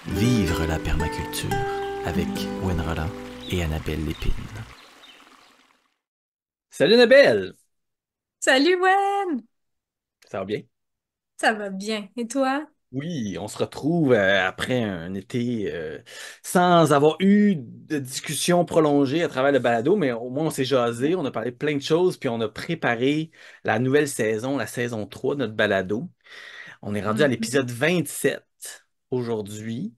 Vivre la permaculture avec Gwen Roland et Annabelle Lépine. Salut Annabelle! Salut, Wen! Ça va bien? Ça va bien. Et toi? Oui, on se retrouve après un été sans avoir eu de discussion prolongée à travers le balado, mais au moins on s'est jasé, on a parlé de plein de choses, puis on a préparé la nouvelle saison, la saison 3 de notre balado. On est rendu à Mhm. l'épisode 27 aujourd'hui.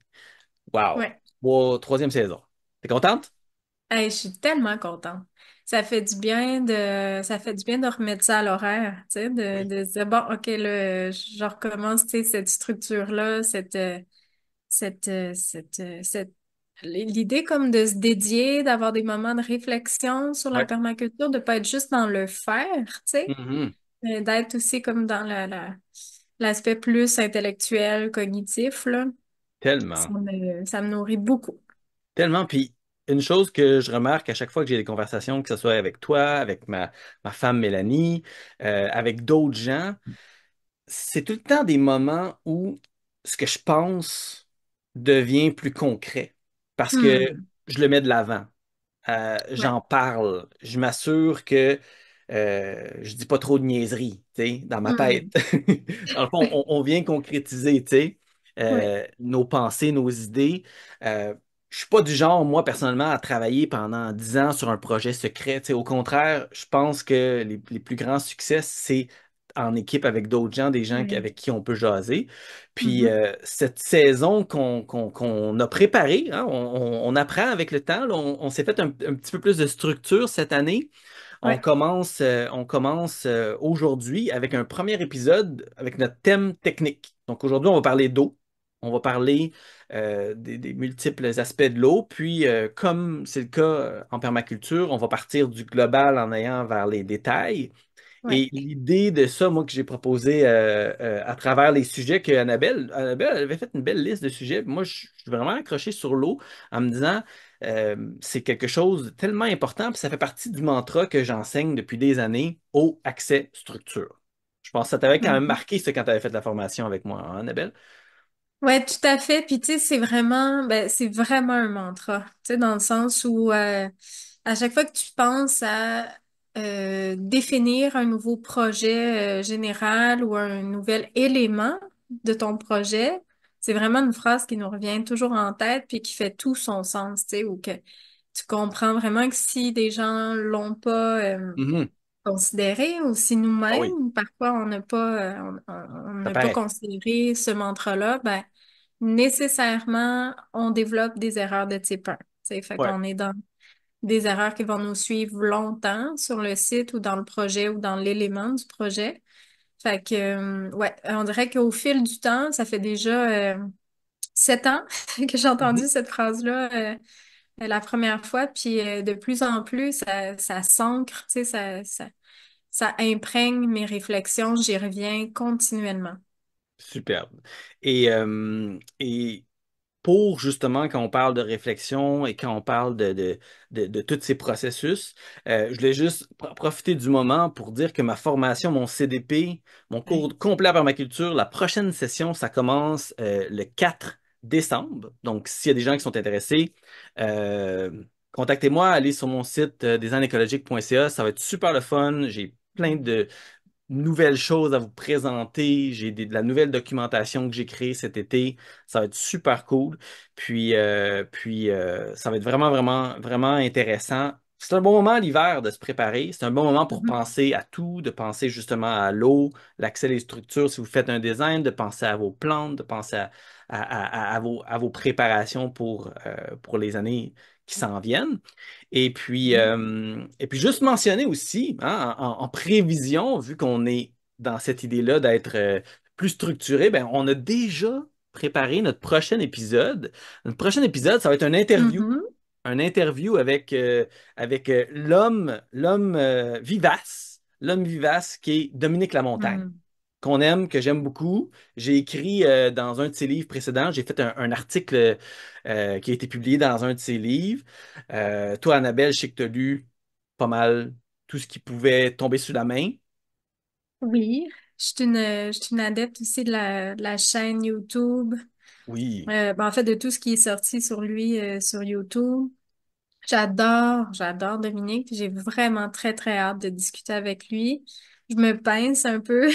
Wow! Ouais. Troisième saison. T'es contente? Hey, je suis tellement contente. Ça fait du bien de remettre ça à l'horaire, tu sais, Oui. de se dire, bon, OK, là, je recommence, tu sais, cette structure-là, l'idée comme de se dédier, d'avoir des moments de réflexion sur la Ouais. permaculture, de pas être juste dans le faire, tu sais, Mhm. mais d'être aussi comme dans l'aspect plus intellectuel, cognitif, là. Tellement. Ça me nourrit beaucoup. Tellement. Puis, une chose que je remarque à chaque fois que j'ai des conversations, que ce soit avec toi, avec ma femme Mélanie, avec d'autres gens, c'est tout le temps des moments où ce que je pense devient plus concret parce que Hmm. je le mets de l'avant. Ouais. J'en parle. Je m'assure que je dis pas trop de niaiseries, tu sais, dans ma tête. Hmm. Dans le fond, on vient concrétiser, tu sais, Ouais. nos pensées, nos idées. Je suis pas du genre, moi, personnellement, à travailler pendant 10 ans sur un projet secret. Tu sais. Au contraire, je pense que les plus grands succès, c'est en équipe avec d'autres gens, des gens Ouais. avec qui on peut jaser. Puis Mhm. cette saison qu'on a préparée, hein, on apprend avec le temps. Là, on s'est fait un petit peu plus de structure cette année. Ouais. On commence aujourd'hui avec un premier épisode avec notre thème technique. Donc aujourd'hui, on va parler d'eau. On va parler des multiples aspects de l'eau. Puis, comme c'est le cas en permaculture, on va partir du global en allant vers les détails. Ouais. Et l'idée de ça, moi, que j'ai proposé à travers les sujets que Annabelle elle avait fait une belle liste de sujets. Moi, je suis vraiment accroché sur l'eau en me disant, c'est quelque chose de tellement important, puis ça fait partie du mantra que j'enseigne depuis des années, eau, accès, structure. Je pense que ça t'avait quand même Mhm. marqué ça quand tu avais fait la formation avec moi, hein, Annabelle? Ouais, tout à fait. Puis tu sais, c'est vraiment un mantra. Tu sais, dans le sens où à chaque fois que tu penses à définir un nouveau projet général ou un nouvel élément de ton projet, c'est vraiment une phrase qui nous revient toujours en tête puis qui fait tout son sens. Tu sais, ou que tu comprends vraiment que si des gens l'ont pas Mhm. considéré, ou si Ah oui, nous-mêmes, parfois, on ça n'a pas paraît. considéré ce mantra-là, ben, nécessairement, on développe des erreurs de type 1. Fait Ouais, qu'on est dans des erreurs qui vont nous suivre longtemps sur le site ou dans le projet ou dans l'élément du projet. Fait que, ouais, on dirait qu'au fil du temps, ça fait déjà 7 ans que j'ai Mhm. entendu cette phrase-là la première fois, puis de plus en plus, ça s'ancre, tu sais, ça imprègne mes réflexions, j'y reviens continuellement. Superbe. Et pour justement, quand on parle de réflexion et quand on parle de tous ces processus, je voulais juste profiter du moment pour dire que ma formation, mon CDP, mon Ouais. cours complet en permaculture, la prochaine session, ça commence le 4 décembre. Donc, s'il y a des gens qui sont intéressés, euh, contactez-moi, allez sur mon site designécologique.ca. Ça va être super le fun. J'ai plein de nouvelles choses à vous présenter. J'ai de la nouvelle documentation que j'ai créée cet été. Ça va être super cool. Ça va être vraiment, vraiment, vraiment intéressant. C'est un bon moment l'hiver de se préparer. C'est un bon moment pour Mhm. penser à tout, de penser justement à l'eau, l'accès aux structures. Si vous faites un design, de penser à vos plantes, de penser à vos préparations pour les années qui s'en viennent. Et puis juste mentionner aussi, hein, en prévision, vu qu'on est dans cette idée-là d'être plus structuré, ben, on a déjà préparé notre prochain épisode. Notre prochain épisode, ça va être Mhm. un interview avec l'homme vivace qui est Dominique Lamontagne Mhm. qu'on aime, que j'aime beaucoup. J'ai écrit dans un de ses livres précédents, j'ai fait un article qui a été publié dans un de ses livres. Toi, Annabelle, je sais que tu as lu pas mal tout ce qui pouvait tomber sous la main. Oui, je suis une adepte aussi de la chaîne YouTube. Oui. Ben, en fait, de tout ce qui est sorti sur lui sur YouTube. J'adore Dominique. J'ai vraiment très, très hâte de discuter avec lui. Je me pince un peu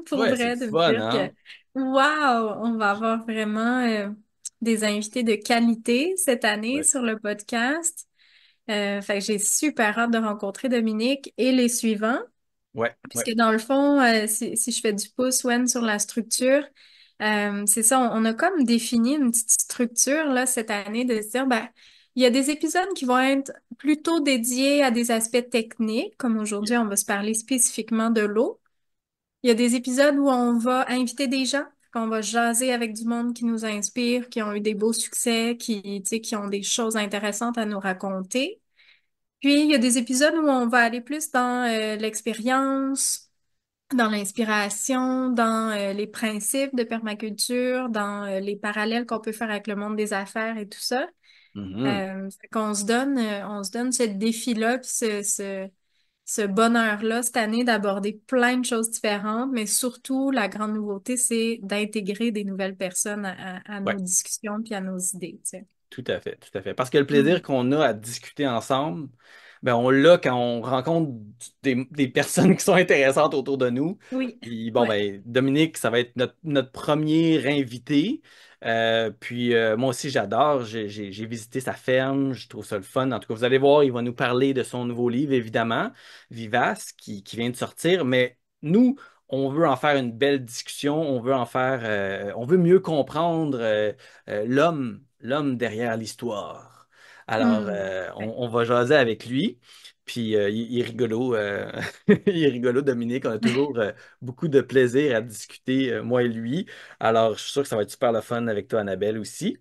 pour Ouais, c'est le vrai de me fun, dire hein? que, waouh, on va avoir vraiment des invités de qualité cette année Ouais. sur le podcast. Fait que j'ai super hâte de rencontrer Dominique et les suivants. Ouais, ouais. Puisque dans le fond, si je fais du pouce, Wen, sur la structure, c'est ça, on a comme défini une petite structure là cette année de se dire, ben, il y a des épisodes qui vont être plutôt dédiés à des aspects techniques, comme Yeah. aujourd'hui, on va se parler spécifiquement de l'eau. Il y a des épisodes où on va inviter des gens, qu'on va jaser avec du monde qui nous inspire, qui ont eu des beaux succès, tu sais, qui ont des choses intéressantes à nous raconter. Puis, il y a des épisodes où on va aller plus dans l'expérience, dans l'inspiration, dans les principes de permaculture, dans les parallèles qu'on peut faire avec le monde des affaires et tout ça. Mhm. Fait qu'on on se donne ce défi-là, puis ce bonheur-là cette année d'aborder plein de choses différentes, mais surtout, la grande nouveauté, c'est d'intégrer des nouvelles personnes à Ouais. nos discussions puis à nos idées, tu sais. Tout à fait, tout à fait. Parce que le plaisir Mhm. qu'on a à discuter ensemble, ben on l'a quand on rencontre des personnes qui sont intéressantes autour de nous. Oui, Puis bon, ouais. ben Dominique, ça va être notre premier invité. Puis moi aussi, j'adore. J'ai visité sa ferme, je trouve ça le fun. En tout cas, vous allez voir, il va nous parler de son nouveau livre, évidemment, Vivace, qui vient de sortir. Mais nous, on veut en faire une belle discussion, on veut en faire, on veut mieux comprendre l'homme derrière l'histoire. Alors, Hmm. Ouais. on va jaser avec lui. Puis, il est rigolo. Il est rigolo, Dominique. On a toujours beaucoup de plaisir à discuter, moi et lui. Alors, je suis sûr que ça va être super le fun avec toi, Annabelle, aussi.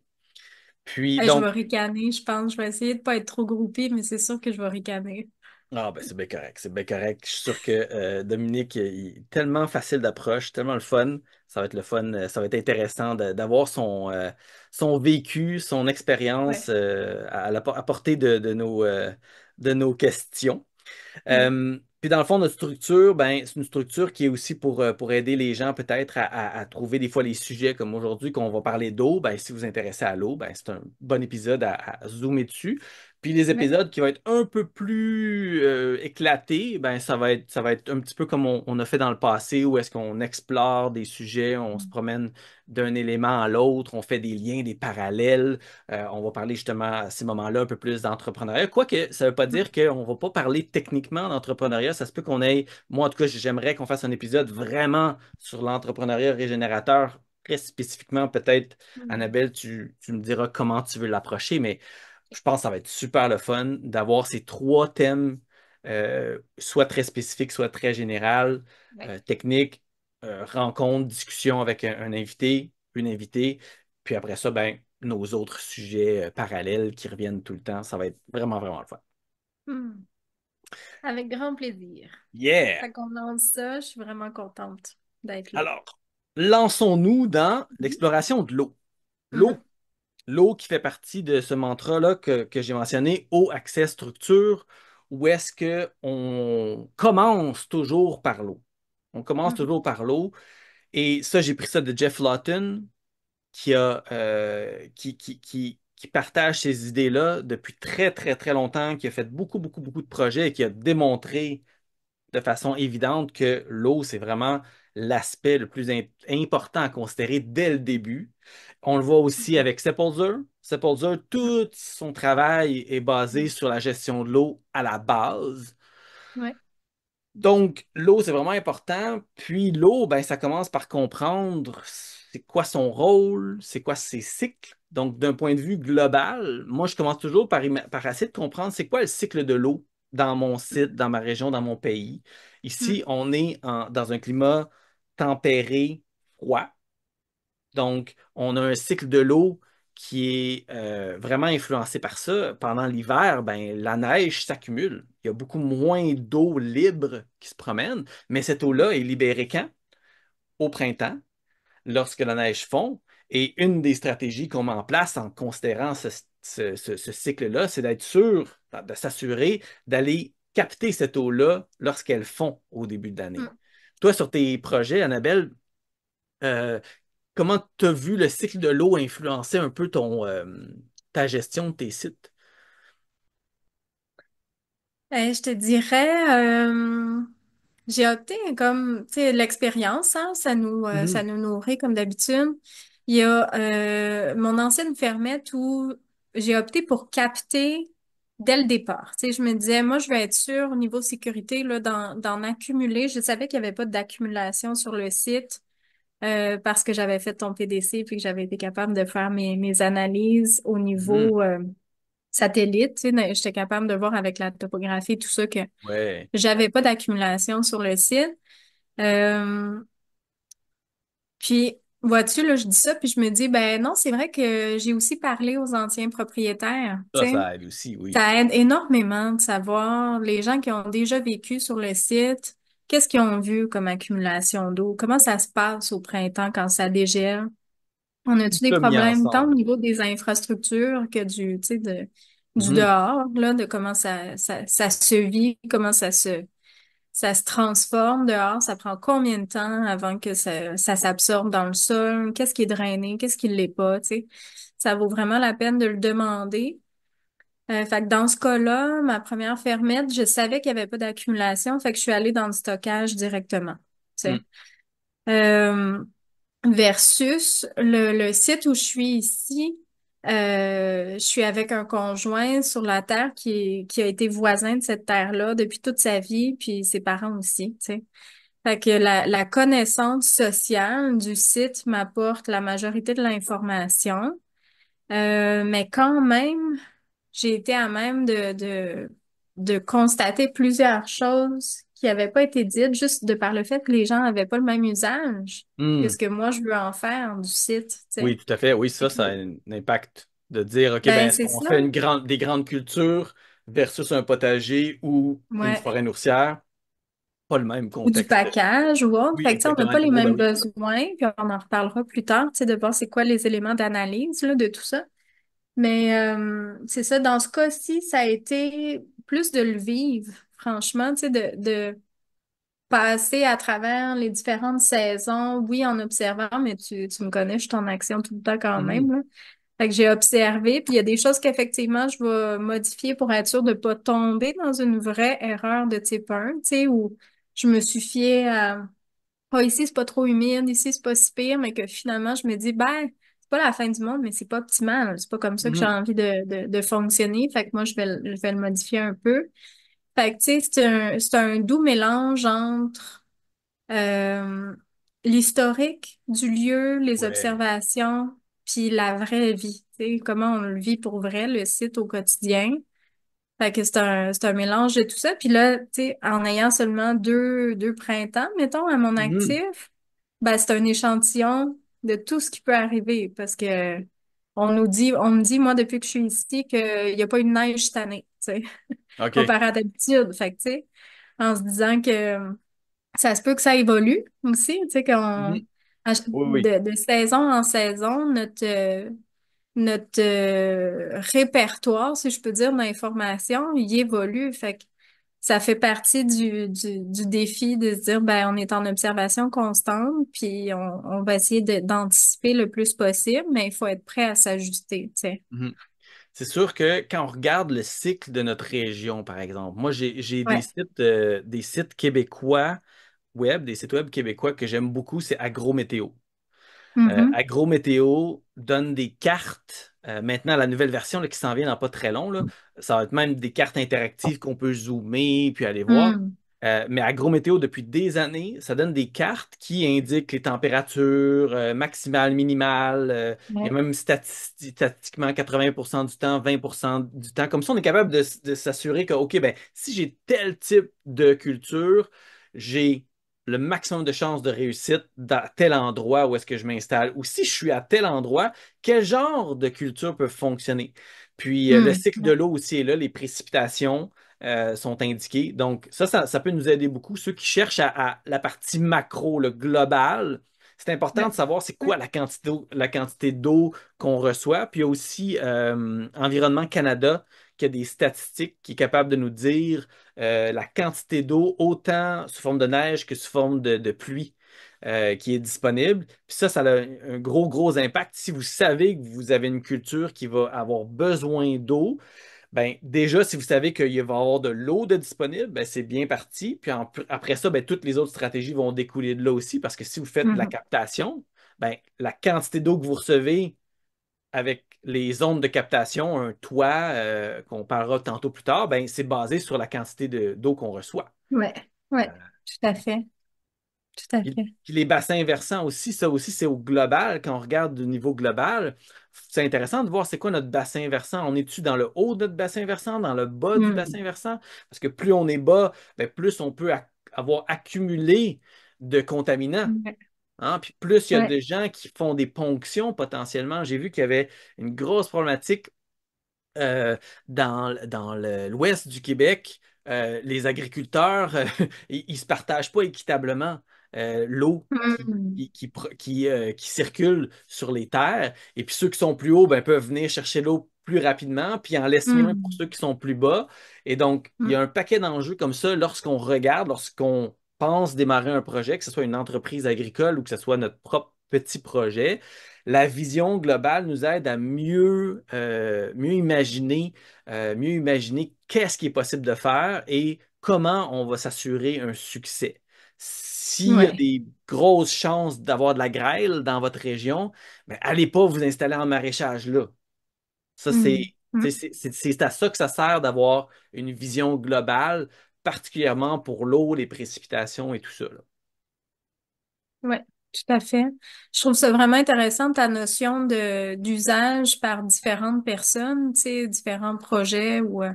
Puis, Hey, je donc, vais ricaner, je pense. Je vais essayer de pas être trop groupie, mais c'est sûr que je vais ricaner. ah ben c'est bien correct, c'est bien correct. Je suis sûr que Dominique il est tellement facile d'approche, tellement le fun. Ça va être le fun, ça va être intéressant d'avoir son vécu, son expérience Ouais. à portée de nos questions. Mm. Puis dans le fond, notre structure, ben, c'est une structure qui est aussi pour aider les gens peut-être à trouver des fois les sujets comme aujourd'hui qu'on va parler d'eau. Ben, si vous vous intéressez à l'eau, ben, c'est un bon épisode à zoomer dessus. Puis les Ouais. épisodes qui vont être un peu plus éclatés, ben, ça va être un petit peu comme on a fait dans le passé où est-ce qu'on explore des sujets, on se Mm. promène d'un élément à l'autre, on fait des liens, des parallèles. On va parler justement à ces moments-là un peu plus d'entrepreneuriat. Quoique, ça ne veut pas dire qu'on ne va pas parler techniquement d'entrepreneuriat. Ça se peut qu'on ait, moi en tout cas, j'aimerais qu'on fasse un épisode vraiment sur l'entrepreneuriat régénérateur. Très spécifiquement, peut-être, Mm. Annabelle, tu me diras comment tu veux l'approcher, mais je pense que ça va être super le fun d'avoir ces trois thèmes, soit très spécifiques, soit très général, Ouais. technique, rencontre, discussion avec un invité, une invitée, puis après ça, ben, nos autres sujets parallèles qui reviennent tout le temps. Ça va être vraiment, vraiment le fun. Mm. Avec grand plaisir. Yeah! Fait qu'on lance ça, je suis vraiment contente d'être là. Alors, lançons-nous dans Mhm. l'exploration de l'eau. Mhm. L'eau. L'eau qui fait partie de ce mantra-là que j'ai mentionné, eau, accès, structure, où est-ce que on commence toujours par l'eau. On commence Mhm. toujours par l'eau. Et ça, j'ai pris ça de Jeff Lawton, qui partage ces idées-là depuis très, très, très longtemps, qui a fait beaucoup, beaucoup, beaucoup de projets et qui a démontré de façon évidente que l'eau, c'est vraiment l'aspect le plus important à considérer dès le début. On le voit aussi Mhm. avec Sepulzer. Sepulzer, tout son travail est basé Mhm. sur la gestion de l'eau à la base. Ouais. Donc, l'eau, c'est vraiment important. Puis l'eau, ben, ça commence par comprendre c'est quoi son rôle, c'est quoi ses cycles. Donc, d'un point de vue global, moi, je commence toujours par essayer de comprendre c'est quoi le cycle de l'eau dans mon site, dans ma région, dans mon pays. Ici, Mhm. on est dans un climat tempéré, froid. Donc, on a un cycle de l'eau qui est vraiment influencé par ça. Pendant l'hiver, ben, la neige s'accumule. Il y a beaucoup moins d'eau libre qui se promène, mais cette eau-là est libérée quand? Au printemps, lorsque la neige fond. Et une des stratégies qu'on met en place en considérant ce cycle-là, c'est d'être sûr, de s'assurer d'aller capter cette eau-là lorsqu'elle fond au début de l'année. Mhm. Toi, sur tes projets, Annabelle, euh, comment tu as vu le cycle de l'eau influencer un peu ta gestion de tes sites? Je te dirais, j'ai opté comme, tu sais, l'expérience, hein, ça Mhm. nous nourrit comme d'habitude. Il y a mon ancienne fermette où j'ai opté pour capter dès le départ. Tu sais, je me disais, moi, je vais être sûre au niveau sécurité là, d'en accumuler. Je savais qu'il n'y avait pas d'accumulation sur le site parce que j'avais fait ton PDC puis que j'avais été capable de faire mes analyses au Mhm. niveau satellite. Tu sais, j'étais capable de voir avec la topographie, tout ça, que Ouais. j'avais pas d'accumulation sur le site. Euh, puis, vois-tu, là, je dis ça, puis je me dis, ben non, c'est vrai que j'ai aussi parlé aux anciens propriétaires, tu sais. Ça aide aussi, oui. Ça aide énormément de savoir les gens qui ont déjà vécu sur le site, qu'est-ce qu'ils ont vu comme accumulation d'eau, comment ça se passe au printemps quand ça dégèle. On Tout a-tu des ça mis problèmes tant au ensemble. niveau des infrastructures que tu sais, du Mhm. dehors, là, de comment ça se vit, comment ça se transforme dehors, ça prend combien de temps avant que ça s'absorbe dans le sol, qu'est-ce qui est drainé, qu'est-ce qui l'est pas, tu sais. Ça vaut vraiment la peine de le demander. Fait que dans ce cas-là, ma première fermette, je savais qu'il n'y avait pas d'accumulation, fait que je suis allée dans le stockage directement, tu sais. Mhm. Euh, Versus le site où je suis ici, je suis avec un conjoint sur la terre qui a été voisin de cette terre-là depuis toute sa vie, puis ses parents aussi, tu sais. Fait que la connaissance sociale du site m'apporte la majorité de l'information, mais quand même, j'ai été à même de constater plusieurs choses qui n'avaient pas été dites juste de par le fait que les gens n'avaient pas le même usage que ce Mhm. que moi je veux en faire du site, tu sais. Oui, tout à fait. Oui, Fait ça a un impact de dire, OK, ben, ben, est-ce c'est qu'on ça. fait des grandes cultures versus un potager ou une Ouais. forêt nourricière? Pas le même Ou du contexte. package ou autre. Oui, Fait que, tu sais, on n'a exactement. pas les Oh, ben mêmes oui. besoins, puis on en reparlera plus tard, tu sais, de voir c'est quoi les éléments d'analyse, là, de tout ça. Mais c'est ça, dans ce cas-ci, ça a été plus de le vivre, franchement, tu sais, de passer à travers les différentes saisons, oui, en observant, mais tu me connais, je suis en action tout le temps quand Mhm. même, là. Fait que j'ai observé, puis il y a des choses qu'effectivement je vais modifier pour être sûre de pas tomber dans une vraie erreur de type 1, tu sais, où je me suis fiée à ah, ici, c'est pas trop humide, ici, c'est pas si pire, mais que finalement, je me dis, ben, c'est pas la fin du monde, mais c'est pas optimal. C'est pas comme ça que j'ai Mhm. envie de fonctionner. Fait que moi, je vais le modifier un peu. Fait que, tu sais, c'est un doux mélange entre euh, l'historique du lieu, les Ouais. observations, puis la vraie vie. Tu sais, comment on le vit pour vrai, le site au quotidien. Fait que c'est un mélange de tout ça. Puis là, tu sais, en ayant seulement deux printemps, mettons, à mon Mhm. actif, ben, c'est un échantillon de tout ce qui peut arriver. Parce que on me dit, moi, depuis que je suis ici, qu'il n'y a pas eu de neige cette année, tu sais, OK. comparé à d'habitude. Fait que, tu sais, en se disant que ça se peut que ça évolue aussi, tu sais, Mhm. Oui, oui. de saison en saison, notre répertoire, si je peux dire, d'informations, il évolue. Fait que ça fait partie du défi de se dire, ben, on est en observation constante, puis on va essayer d'anticiper le plus possible, mais il faut être prêt à s'ajuster, tu sais. Mhm. C'est sûr que quand on regarde le cycle de notre région, par exemple, moi, j'ai Ouais. des sites québécois web, des sites web québécois que j'aime beaucoup, c'est Agrométéo. Mhm. Agrométéo donne des cartes. Maintenant, la nouvelle version là, qui s'en vient dans pas très long, là, ça va être même des cartes interactives qu'on peut zoomer puis aller voir. Hmm. Mais Agrométéo, depuis des années, ça donne des cartes qui indiquent les températures maximales, minimales. Il y a Ouais. même statistiquement 80% du temps, 20% du temps. Comme ça, on est capable de s'assurer que, OK, ben, si j'ai tel type de culture, j'ai le maximum de chances de réussite dans tel endroit où est-ce que je m'installe. Ou si je suis à tel endroit, quel genre de culture peut fonctionner? Puis le Hmm. cycle de Ouais. l'eau aussi est là, les précipitations sont indiquées. Donc ça peut nous aider beaucoup. Ceux qui cherchent à la partie macro, le global, c'est important de Ouais. savoir c'est quoi Ouais. la quantité d'eau qu'on reçoit. Puis il y a aussi Environnement Canada qui a des statistiques qui est capable de nous dire la quantité d'eau autant sous forme de neige que sous forme de pluie. qui est disponible. Puis ça a un gros, gros impact. Si vous savez que vous avez une culture qui va avoir besoin d'eau, ben, déjà, si vous savez qu'il va y avoir de l'eau de disponible, ben, c'est bien parti. Puis après ça, ben, toutes les autres stratégies vont découler de là aussi, parce que si vous faites de la Mhm. captation, ben, la quantité d'eau que vous recevez avec les ondes de captation, un toit qu'on parlera tantôt plus tard, ben, c'est basé sur la quantité d'eau qu'on reçoit. Ouais, ouais, tout à fait, tout à Puis, fait. puis les bassins versants aussi, ça aussi, c'est au global. Quand on regarde du niveau global, c'est intéressant de voir c'est quoi notre bassin versant. On est-tu dans le haut de notre bassin versant, dans le bas du Hmm. bassin versant? Parce que plus on est bas, ben, plus on peut avoir accumulé de contaminants. Ouais, Hein? Puis plus il y a ouais. de gens qui font des ponctions potentiellement. J'ai vu qu'il y avait une grosse problématique dans l'ouest du Québec. Les agriculteurs, ils ne se partagent pas équitablement l'eau Hmm. qui circule sur les terres. Et puis ceux qui sont plus hauts ben, peuvent venir chercher l'eau plus rapidement, puis en laisse moins pour Hmm. ceux qui sont plus bas. Et donc, il y a Hmm. un paquet d'enjeux comme ça lorsqu'on regarde, lorsqu'on pense démarrer un projet, que ce soit une entreprise agricole ou que ce soit notre propre petit projet. La vision globale nous aide à mieux imaginer qu'est-ce qui est possible de faire et comment on va s'assurer un succès. S'il y a Ouais. des grosses chances d'avoir de la grêle dans votre région, ben, allez pas vous installer en maraîchage là. Ça, Hmm. Hmm. c'est à ça que ça sert d'avoir une vision globale, particulièrement pour l'eau, les précipitations et tout ça, là. Ouais, tout à fait. Je trouve ça vraiment intéressant ta notion de d'usage par différentes personnes, tu sais, différents projets ou euh,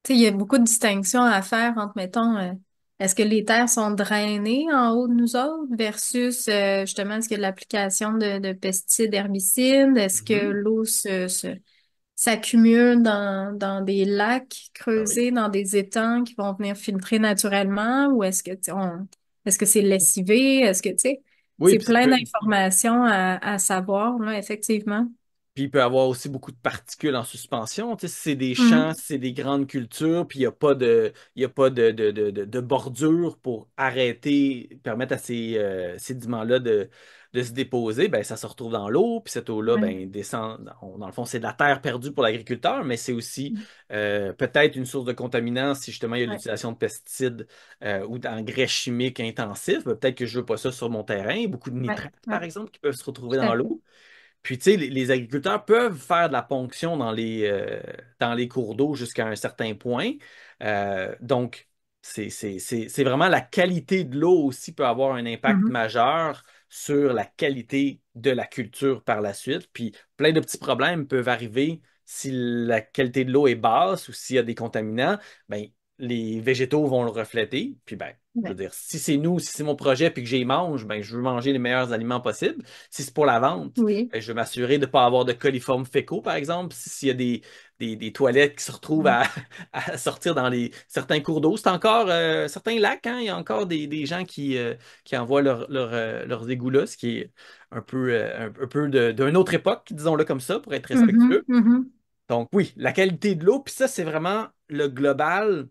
tu sais, il y a beaucoup de distinctions à faire entre, mettons, est-ce que les terres sont drainées en haut de nous autres versus, justement, est-ce qu'il y a de l'application de pesticides, herbicides? Est-ce que Mhm. l'eau s'accumule dans des lacs Ah oui. creusés, dans des étangs qui vont venir filtrer naturellement? Ou est-ce que, tu sais, est-ce que c'est lessivé? Est-ce que, tu sais, Oui, c'est puis ça plein peut, d'informations à savoir, là, effectivement. Puis il peut y avoir aussi beaucoup de particules en suspension. Tu sais, si c'est des champs, Mhm. si c'est des grandes cultures, puis il y a pas de bordure pour arrêter, permettre à ces sédiments-là de se déposer, ben, ça se retrouve dans l'eau, puis cette eau-là Ouais. ben, descend. Dans le fond, c'est de la terre perdue pour l'agriculteur, mais c'est aussi peut-être une source de contaminants si justement il y a Ouais. l'utilisation de pesticides ou d'engrais chimiques intensifs. Ben, peut-être que je ne veux pas ça sur mon terrain. Beaucoup de Ouais. nitrates, Ouais. par exemple, qui peuvent se retrouver Tout à dans fait. l'eau. Puis, tu sais, les agriculteurs peuvent faire de la ponction dans les cours d'eau jusqu'à un certain point. Donc, c'est vraiment la qualité de l'eau aussi peut avoir un impact Mhm. majeur sur la qualité de la culture par la suite. Puis, plein de petits problèmes peuvent arriver si la qualité de l'eau est basse ou s'il y a des contaminants. Ben, les végétaux vont le refléter. Puis, ben, je veux Ouais. dire, si c'est mon projet puis que j'y mange, ben, je veux manger les meilleurs aliments possibles. Si c'est pour la vente, Oui. je vais m'assurer de ne pas avoir de coliformes fécaux, par exemple. S'il y a des toilettes qui se retrouvent Mhm. à sortir dans certains cours d'eau, c'est encore certains lacs, hein, il y a encore des gens qui envoient leurs égouts là, ce qui est un peu d'une autre époque, disons-le comme ça, pour être Mhm. respectueux. Mhm. Donc oui, la qualité de l'eau, puis ça, c'est vraiment le global.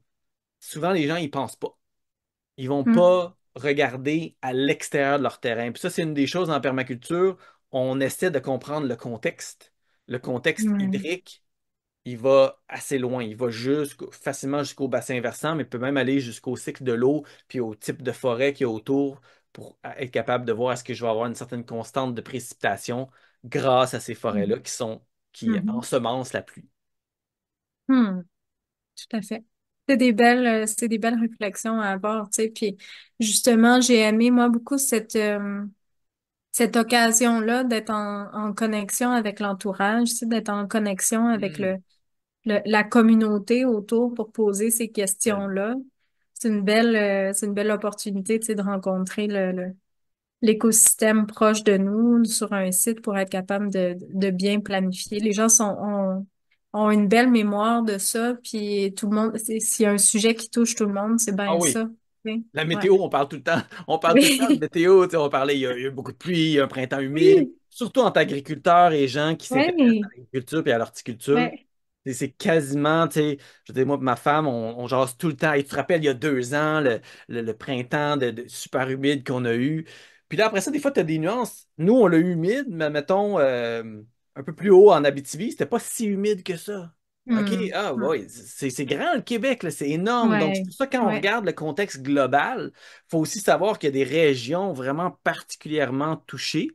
Souvent, les gens n'y pensent pas. Ils vont Mhm. pas regarder à l'extérieur de leur terrain. Puis ça, c'est une des choses en permaculture. On essaie de comprendre le contexte. Le contexte Mhm. hydrique, il va assez loin. Il va facilement jusqu'au bassin versant, mais peut même aller jusqu'au cycle de l'eau, puis au type de forêt qu'il y a autour pour être capable de voir est-ce que je vais avoir une certaine constante de précipitation grâce à ces forêts-là qui Mhm. ensemencent la pluie. Mhm. Tout à fait. C'est des belles réflexions à avoir, tu sais. Puis justement, j'ai aimé moi beaucoup cette occasion-là d'être en connexion avec l'entourage, tu sais, d'être en connexion avec Hmm. la communauté autour pour poser ces Tellement. questions-là. C'est une belle opportunité, tu sais, de rencontrer l'écosystème proche de nous sur un site pour être capable de bien planifier. Les gens ont une belle mémoire de ça, puis tout le monde, s'il y a un sujet qui touche tout le monde, c'est Ah bien oui. ça. Tu sais. La Ouais. météo, on parle tout le temps. On parle tout le temps de Oui. météo. Tu sais, on parlait, il y a beaucoup de pluie, il y a un printemps humide. Oui. Surtout entre agriculteurs et gens qui s'intéressent à Oui. l'agriculture et à l'horticulture. Ouais. C'est quasiment, tu sais, je veux dire, moi et ma femme, on jase tout le temps. Et tu te rappelles, il y a 2 ans, le printemps super humide qu'on a eu. Puis là, après ça, des fois, tu as des nuances. Nous, on l'a eu humide, mais mettons, un peu plus haut en Abitibi, c'était pas si humide que ça. OK, Hmm. ah Hmm. ouais, c'est grand le Québec, là, c'est énorme. Donc, c'est Ouais, pour ça, quand on ouais. regarde le contexte global, il faut aussi savoir qu'il y a des régions vraiment particulièrement touchées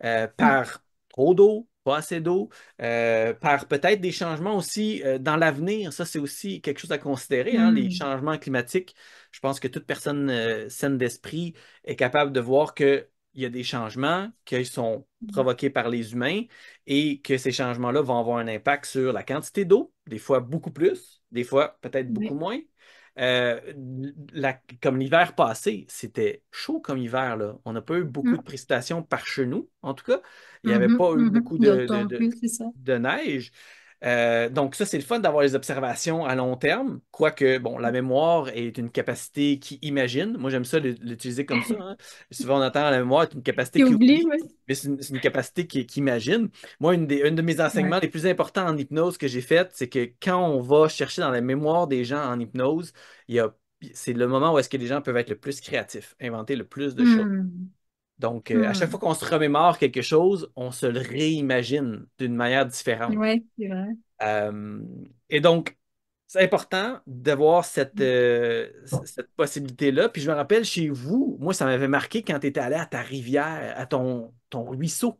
Hmm. par trop d'eau, pas assez d'eau, par peut-être des changements aussi dans l'avenir. Ça, c'est aussi quelque chose à considérer, hein, les Hmm. changements climatiques. Je pense que toute personne saine d'esprit est capable de voir qu'il y a des changements qui sont provoqués par les humains et que ces changements-là vont avoir un impact sur la quantité d'eau, des fois beaucoup plus, des fois peut-être beaucoup Ouais. moins. Euh, Comme l'hiver passé, c'était chaud comme hiver, là. On n'a pas eu beaucoup Hmm. de précipitations par chez nous, en tout cas. Il n'y avait Mhm. pas eu Mhm. beaucoup D'autres non plus, c'est ça. de neige. Donc ça, c'est le fun d'avoir les observations à long terme, quoique, bon, la mémoire est une capacité qui imagine. Moi, j'aime ça l'utiliser comme ça, hein. Souvent, on entend la mémoire est une capacité Tu qui oublies, oublie, oui. mais c'est une capacité qui imagine. Moi, un de mes enseignements Ouais. les plus importants en hypnose que j'ai fait, c'est que quand on va chercher dans la mémoire des gens en hypnose, il y a, c'est le moment où est-ce que les gens peuvent être le plus créatifs, inventer le plus de choses. Hmm. Donc, à chaque Hmm. fois qu'on se remémore quelque chose, on se le réimagine d'une manière différente. Ouais, c'est vrai. Euh, et donc, c'est important d'avoir cette possibilité-là. Puis je me rappelle chez vous, moi, ça m'avait marqué quand tu étais allé à ta rivière, à ton ruisseau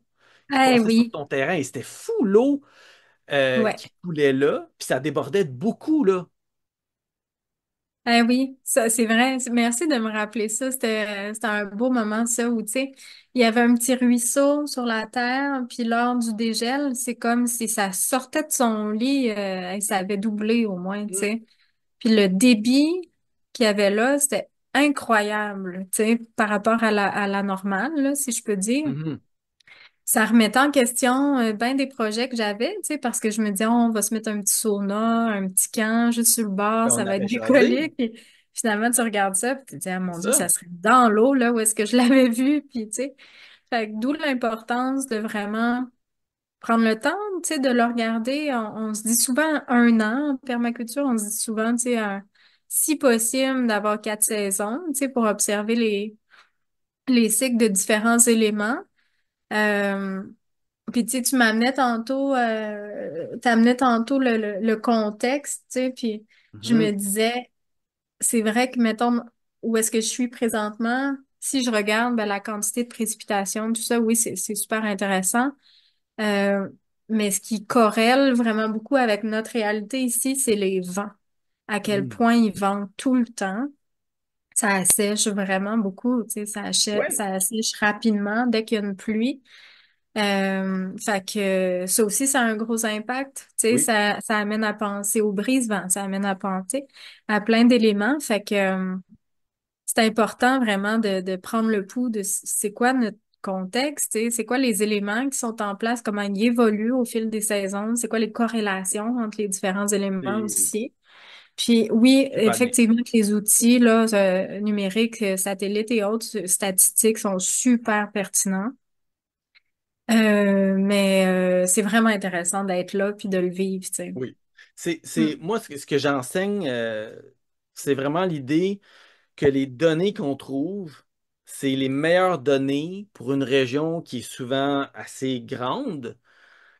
qui Eh passait sur oui, ton terrain. Et c'était fou l'eau ouais. qui coulait là. Puis ça débordait de beaucoup, là. Eh oui, ça c'est vrai. Merci de me rappeler ça. C'était un beau moment, ça, où, tu sais, il y avait un petit ruisseau sur la terre, puis lors du dégel, c'est comme si ça sortait de son lit, et ça avait doublé au moins, tu Mm. sais. Puis le débit qu'il y avait là, c'était incroyable, tu sais, par rapport à la normale, là, si je peux dire. Mhm. Ça remettait en question ben des projets que j'avais, tu sais, parce que je me disais, on va se mettre un petit sauna, un petit camp juste sur le bord, Ben, ça on va être avait jasé, bucolique. Puis finalement, tu regardes ça, puis tu te dis, ah c'est mon Dieu, ça ça. serait dans l'eau, là, où est-ce que je l'avais vu, puis tu sais. Fait que d'où l'importance de vraiment prendre le temps, tu sais, de le regarder. On se dit souvent 1 an en permaculture, on se dit souvent, tu sais, si possible, d'avoir 4 saisons, tu sais, pour observer les cycles de différents éléments. Euh, Puis tu sais, t'amenais tantôt le contexte, tu sais, puis je me Mhm. disais, c'est vrai que, mettons, où est-ce que je suis présentement, si je regarde ben, la quantité de précipitations, tout ça, oui, c'est super intéressant. Euh, mais ce qui corrèle vraiment beaucoup avec notre réalité ici, c'est les vents. À quel Mhm. point ils ventent tout le temps. Ça assèche vraiment beaucoup, tu sais, Ouais, ça assèche rapidement dès qu'il y a une pluie. Fait que ça aussi, ça a un gros impact. Tu sais, oui, ça amène à penser au brise-vent, ça amène à penser à plein d'éléments. Fait que c'est important vraiment de prendre le pouls de c'est quoi notre contexte, tu sais, c'est quoi les éléments qui sont en place, comment ils évoluent au fil des saisons, c'est quoi les corrélations entre les différents éléments c'est aussi. Puis oui, c'est pas bien. effectivement, que les outils là, numériques, satellites et autres statistiques sont super pertinents. Mais c'est vraiment intéressant d'être là puis de le vivre, tu sais. Oui. Mm. Moi, ce que j'enseigne, c'est vraiment l'idée que les données qu'on trouve, c'est les meilleures données pour une région qui est souvent assez grande,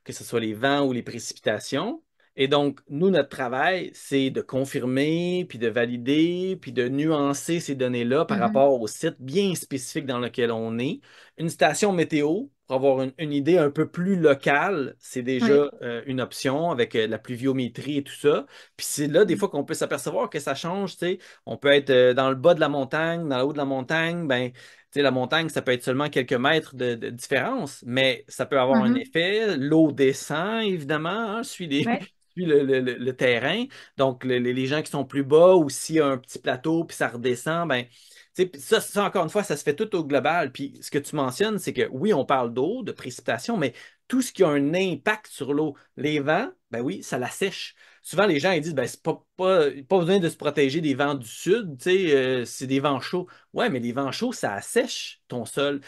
que ce soit les vents ou les précipitations. Et donc, nous, notre travail, c'est de confirmer, puis de valider, puis de nuancer ces données-là par Mhm. rapport au site bien spécifique dans lequel on est. Une station météo, pour avoir une idée un peu plus locale, c'est Oui. déjà une option avec la pluviométrie et tout ça. Puis c'est là, des fois, qu'on peut s'apercevoir que ça change, tu sais. On peut être dans le bas de la montagne, dans le haut de la montagne, ben, tu sais, la montagne, ça peut être seulement quelques mètres de différence, mais ça peut avoir un Mhm. effet. L'eau descend, évidemment, hein, suit Ouais. suit le terrain. Donc, les gens qui sont plus bas, ou s'il y a un petit plateau, puis ça redescend, ben, tu sais, puis ça, encore une fois, ça se fait tout au global. Puis ce que tu mentionnes, c'est que oui, on parle d'eau, de précipitation, mais tout ce qui a un impact sur l'eau, les vents, ben oui, ça la sèche. Souvent, les gens ils disent, ben, c'est pas besoin de se protéger des vents du sud, tu sais, c'est des vents chauds. Ouais, mais les vents chauds, ça assèche ton sol.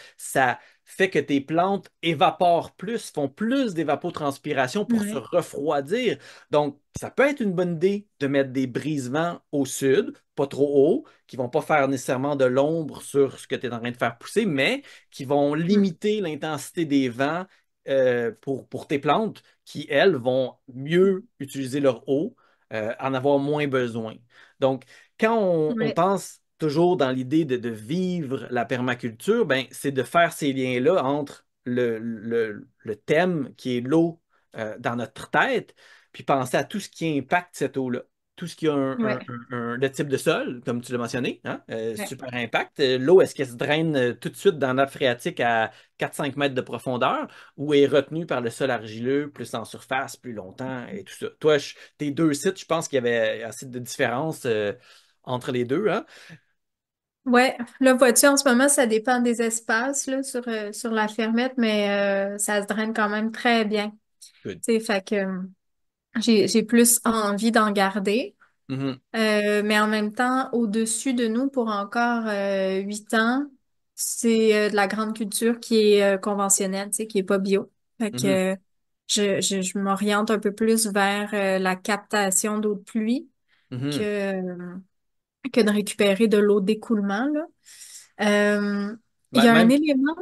fait que tes plantes évaporent plus, font plus d'évapotranspiration pour se Ouais. refroidir. Donc, ça peut être une bonne idée de mettre des brise-vents au sud, pas trop haut, qui vont pas faire nécessairement de l'ombre sur ce que tu es en train de faire pousser, mais qui vont Mm. limiter l'intensité des vents pour tes plantes, qui, elles, vont mieux utiliser leur eau, en avoir moins besoin. Donc, quand on Ouais. pense toujours dans l'idée de vivre la permaculture, ben, c'est de faire ces liens-là entre le thème qui est l'eau dans notre tête, puis penser à tout ce qui impacte cette eau-là. Tout ce qui a Ouais. le type de sol, comme tu l'as mentionné, hein, Ouais. super impact. L'eau, est-ce qu'elle se draine tout de suite dans la nappe phréatique à 4-5 mètres de profondeur ou est retenue par le sol argileux plus en surface, plus longtemps et tout ça? Toi, tes deux sites, je pense qu'il y avait assez de différence entre les deux, hein? Ouais, là, vois-tu, en ce moment, ça dépend des espaces là, sur la fermette, mais ça se draine quand même très bien. Good. Tu sais, fait que j'ai plus envie d'en garder. Mhm, Mais en même temps, au-dessus de nous, pour encore 8 ans, c'est de la grande culture qui est conventionnelle, tu sais, qui est pas bio. Fait que mhm, je m'oriente un peu plus vers la captation d'eau de pluie mhm. que, que de récupérer de l'eau d'écoulement, là. Il y Ben, a un Même, élément.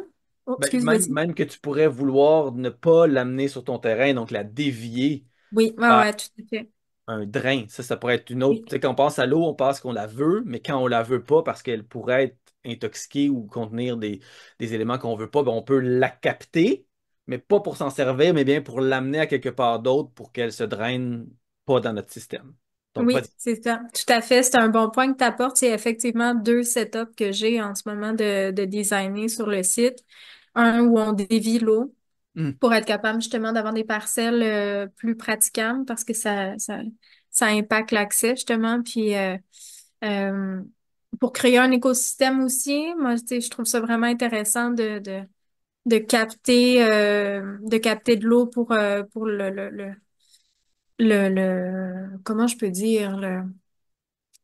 Oh, ben, excuse, même, vas-y. même que tu pourrais vouloir ne pas l'amener sur ton terrain, donc la dévier Oui, ouais, vers ouais, tout à fait. un drain. Ça pourrait être une autre. Oui, Tu sais, quand on pense à l'eau, on pense qu'on la veut, mais quand on la veut pas parce qu'elle pourrait être intoxiquée ou contenir des éléments qu'on veut pas, ben, on peut la capter, mais pas pour s'en servir, mais bien pour l'amener à quelque part d'autre pour qu'elle se draine pas dans notre système. Donc, oui, vas-y. c'est ça. Tout à fait. C'est un bon point que tu apportes. C'est effectivement deux setups que j'ai en ce moment de designer sur le site. Un où on dévie l'eau Hum, pour être capable justement d'avoir des parcelles plus praticables parce que ça impacte l'accès justement. Puis euh, pour créer un écosystème aussi, moi, tu sais, je trouve ça vraiment intéressant de capter de l'eau pour comment je peux dire,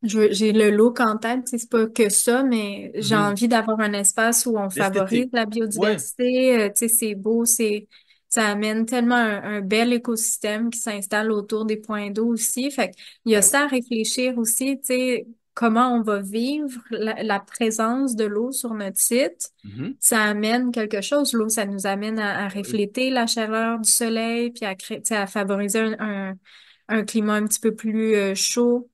j'ai le look en tête, tu sais, c'est pas que ça, mais j'ai mhm. envie d'avoir un espace où on favorise L'esthétique. la Ouais. biodiversité, tu sais, c'est beau, ça amène tellement un bel écosystème qui s'installe autour des points d'eau aussi. Fait qu'il y a Ben oui. ça à réfléchir aussi, tu sais, comment on va vivre la présence de l'eau sur notre site. Mhm. Ça amène quelque chose. L'eau, ça nous amène à Ben oui. refléter la chaleur du soleil, puis à créer, tu sais, à favoriser un climat un petit peu plus chaud.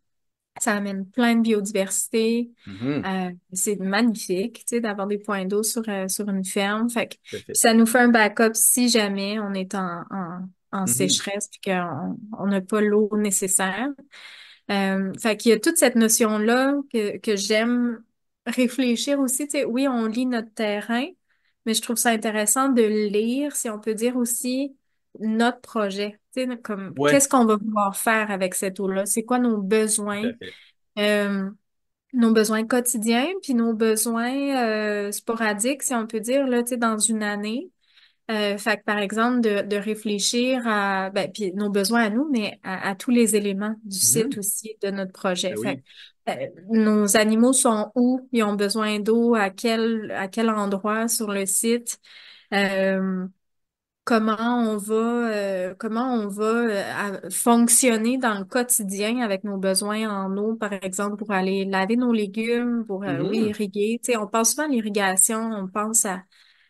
Ça amène plein de biodiversité. Mhm. C'est magnifique, tu sais, d'avoir des points d'eau sur une ferme. Fait que, Tout à puis fait. ça nous fait un backup si jamais on est en Mhm. sécheresse puis qu'on n'a pas l'eau nécessaire. Fait qu'il y a toute cette notion-là que j'aime réfléchir aussi. Tu sais, oui, on lit notre terrain, mais je trouve ça intéressant de lire, si on peut dire aussi, notre projet. Tu sais, comme Ouais, qu'est-ce qu'on va pouvoir faire avec cette eau-là? C'est quoi tout à fait. euh, nos besoins quotidiens, puis nos besoins sporadiques, si on peut dire, là, tu sais, dans une année. Fait que, par exemple, de réfléchir à ben, puis nos besoins à nous, mais à tous les éléments du site Mhm. aussi de notre projet. Ben Fait oui. que, nos animaux sont où? Ils ont besoin d'eau à quel endroit sur le site? Euh, comment on va fonctionner dans le quotidien avec nos besoins en eau, par exemple, pour aller laver nos légumes, pour oui, Mhm. irriguer. Tu sais, on pense souvent à l'irrigation, on pense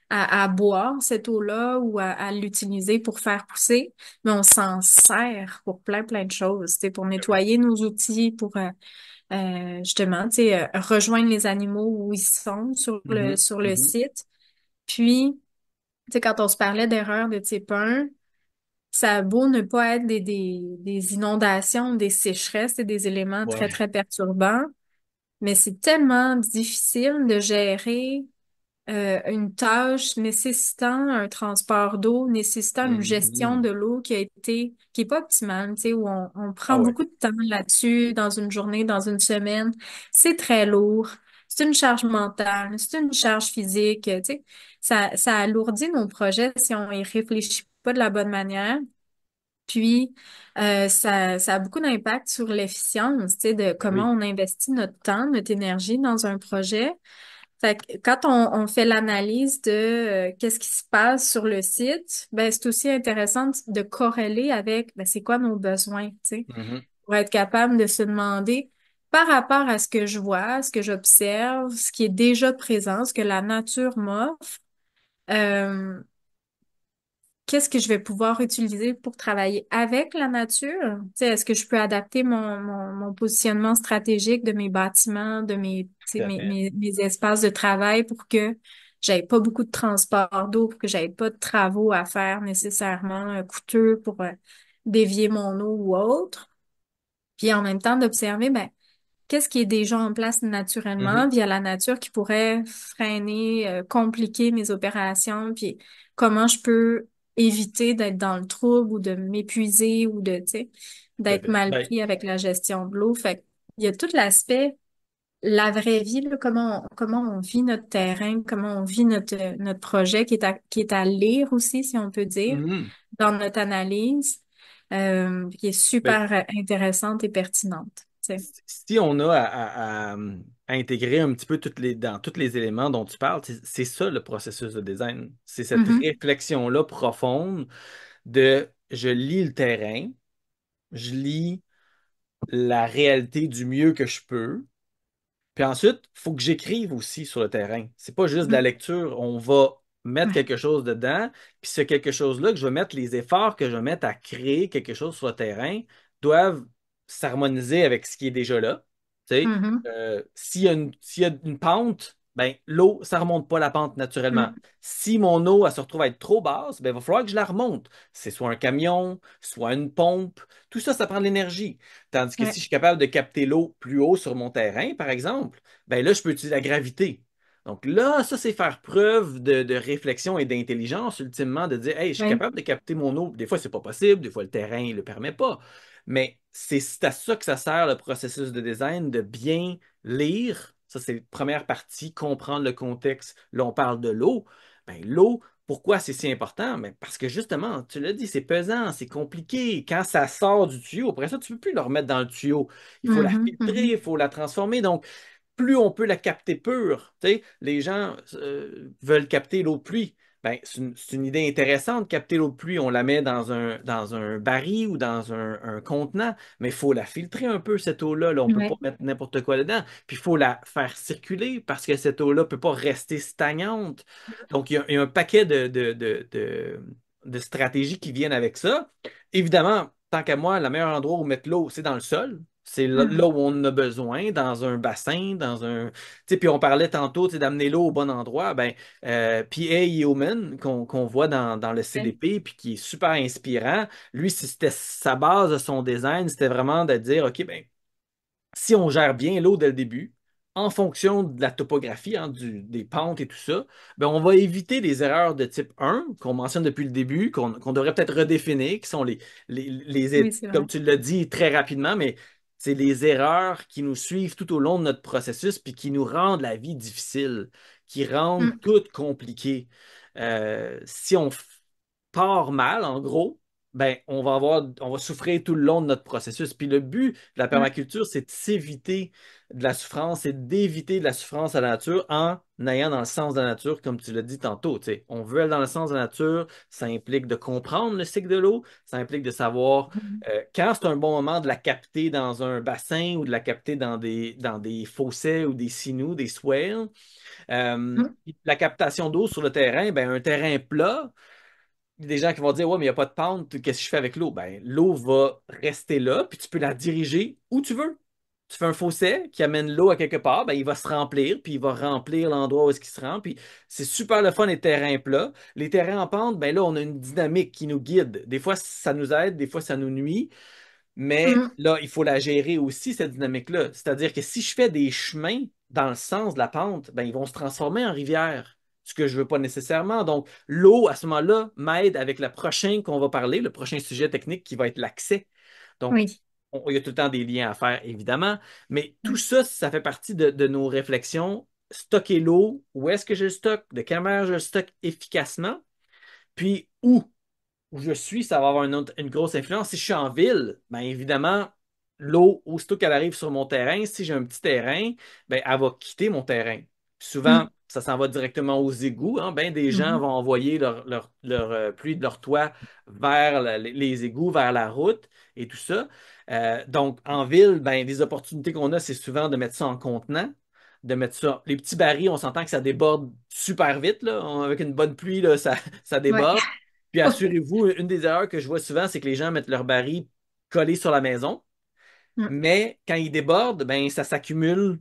à boire cette eau-là ou à l'utiliser pour faire pousser, mais on s'en sert pour plein, plein de choses, tu sais, pour Ben oui. nettoyer nos outils, pour justement, tu sais, rejoindre les animaux où ils sont sur le, Mhm. sur le Mhm. site. Puis, tu sais, quand on se parlait d'erreurs de type 1, ça a beau ne pas être des inondations, des sécheresses, c'est des éléments très, Ouais. très perturbants, mais c'est tellement difficile de gérer une tâche nécessitant un transport d'eau, nécessitant une gestion Mhm. de l'eau qui est pas optimale, tu sais, où on Ah prend ouais. beaucoup de temps là-dessus dans une journée, dans une semaine. C'est très lourd. C'est une charge mentale, c'est une charge physique, tu sais. Ça alourdit nos projets si on y réfléchit pas de la bonne manière. Puis, ça a beaucoup d'impact sur l'efficience, tu sais, de Ben comment oui. on investit notre temps, notre énergie dans un projet. Fait que quand on fait l'analyse de qu'est-ce qui se passe sur le site, ben c'est aussi intéressant de corréler avec ben, c'est quoi nos besoins, tu sais, Mhm. pour être capable de se demander par rapport à ce que je vois, ce que j'observe, ce qui est déjà présent, ce que la nature m'offre. euh, Qu'est-ce que je vais pouvoir utiliser pour travailler avec la nature? Tu sais, est-ce que je peux adapter mon positionnement stratégique de mes bâtiments, de mes, tu sais, Tout à fait. mes espaces de travail pour que j'aie pas beaucoup de transport d'eau, pour que j'aie pas de travaux à faire nécessairement coûteux pour dévier mon eau ou autre? Puis en même temps d'observer, ben, qu'est-ce qui est déjà en place naturellement Mhm. via la nature qui pourrait freiner, compliquer mes opérations, puis comment je peux éviter d'être dans le trouble ou de m'épuiser ou de, tu sais, Tout à d'être fait. mal Ben, pris avec la gestion de l'eau. Fait il y a tout l'aspect, la vraie vie, là, comment on vit notre terrain, comment on vit notre projet qui est à lire aussi, si on peut dire, mhm. dans notre analyse, qui est Ben, super intéressante et pertinente. Tu sais. si on a à intégrer un petit peu dans tous les éléments dont tu parles, c'est ça le processus de design. C'est cette Mhm. réflexion-là profonde de je lis le terrain, je lis la réalité du mieux que je peux. Puis ensuite, il faut que j'écrive aussi sur le terrain. C'est pas juste de la Mhm. lecture. On va mettre Ouais. quelque chose dedans. Puis ce quelque chose-là que je vais mettre, les efforts que je vais mettre à créer quelque chose sur le terrain doivent s'harmoniser avec ce qui est déjà là. Tu sais, Mhm. s'il y a une pente, ben, l'eau, ça remonte pas la pente naturellement. Mhm. Si mon eau, elle se retrouve à être trop basse, ben, il va falloir que je la remonte. C'est soit un camion, soit une pompe. Tout ça, ça prend de l'énergie. Tandis que si Ouais. je suis capable de capter l'eau plus haut sur mon terrain, par exemple, ben là, je peux utiliser la gravité. Donc là, ça, c'est faire preuve de réflexion et d'intelligence, ultimement, de dire, hey, je suis Ouais. capable de capter mon eau. Des fois, c'est pas possible, des fois, le terrain ne le permet pas. Mais c'est à ça que ça sert le processus de design, de bien lire. Ça, c'est la première partie, comprendre le contexte. Là, on parle de l'eau. Ben, l'eau, pourquoi c'est si important? Mais parce que justement, tu l'as dit, c'est pesant, c'est compliqué. Quand ça sort du tuyau, après ça, tu ne peux plus le remettre dans le tuyau. Il faut la Mhm. filtrer, il Mhm. faut la transformer. Donc, plus on peut la capter pure. Tu sais, les gens veulent capter l'eau de pluie. Ben, c'est une idée intéressante de capter l'eau de pluie. On la met dans un baril ou dans un contenant, mais il faut la filtrer un peu, cette eau-là. Là. On ne peut pas Ouais. mettre n'importe quoi dedans. Puis il faut la faire circuler parce que cette eau-là ne peut pas rester stagnante. Donc, il y a un paquet de stratégies qui viennent avec ça. Évidemment, tant qu'à moi, le meilleur endroit où mettre l'eau, c'est dans le sol. C'est là Mhm. où on en a besoin, dans un bassin, dans un. Tu sais, puis on parlait tantôt, tu sais, d'amener l'eau au bon endroit. Ben, P.A. Yeoman, qu'on voit dans le Ouais. CDP, puis qui est super inspirant, lui, c'était sa base de son design, c'était vraiment de dire, OK, ben, si on gère bien l'eau dès le début, en fonction de la topographie, hein, des pentes et tout ça, ben on va éviter les erreurs de type 1 qu'on mentionne depuis le début, qu'on devrait peut-être redéfinir, qui sont Oui, c'est comme vrai. tu l'as dit très rapidement, mais c'est les erreurs qui nous suivent tout au long de notre processus puis qui nous rendent la vie difficile, qui rendent Mhm. tout compliqué. Si on part mal, en gros, ben, on va souffrir tout le long de notre processus. Puis le but de la Ouais. permaculture, c'est de s'éviter de la souffrance, c'est d'éviter de la souffrance à la nature en ayant dans le sens de la nature, comme tu l'as dit tantôt. Tu sais. On veut aller dans le sens de la nature, ça implique de comprendre le cycle de l'eau, ça implique de savoir Mhm. quand c'est un bon moment de la capter dans un bassin ou de la capter dans des fossés ou des sinous, des swales. Mhm. La captation d'eau sur le terrain, ben, un terrain plat, il y a des gens qui vont dire, ouais, mais il n'y a pas de pente, qu'est-ce que je fais avec l'eau? Ben, l'eau va rester là, puis tu peux la diriger où tu veux. Tu fais un fossé qui amène l'eau à quelque part, ben, il va se remplir, puis il va remplir l'endroit où est-ce qu'il se rend. Puis c'est super le fun, les terrains plats. Les terrains en pente, ben là, on a une dynamique qui nous guide. Des fois, ça nous aide, des fois, ça nous nuit. Mais Mhm. là, il faut la gérer aussi, cette dynamique-là. C'est-à-dire que si je fais des chemins dans le sens de la pente, ben, ils vont se transformer en rivière, ce que je ne veux pas nécessairement. Donc, l'eau, à ce moment-là, m'aide avec le prochain qu'on va parler, le prochain sujet technique qui va être l'accès. Donc, Oui. il y a tout le temps des liens à faire, évidemment, mais tout Ouais. ça, ça fait partie de nos réflexions. Stocker l'eau, où est-ce que je le stocke, de quelle manière je le stocke efficacement, puis où je suis, ça va avoir une grosse influence. Si je suis en ville, bien évidemment, l'eau, aussitôt qu'elle arrive sur mon terrain, si j'ai un petit terrain, bien, elle va quitter mon terrain. Souvent, Mm. ça s'en va directement aux égouts, hein. Ben, des gens Mhm. vont envoyer leur pluie de leur toit vers les égouts, vers la route et tout ça. Donc, en ville, ben, les opportunités qu'on a, c'est souvent de mettre ça en contenant, de mettre ça. Les petits barils, on s'entend que ça déborde super vite, là. Avec une bonne pluie, là, ça Ouais. déborde. Puis assurez-vous, une des erreurs que je vois souvent, c'est que les gens mettent leurs barils collés sur la maison. Mm. Mais quand ils débordent, ben, ça s'accumule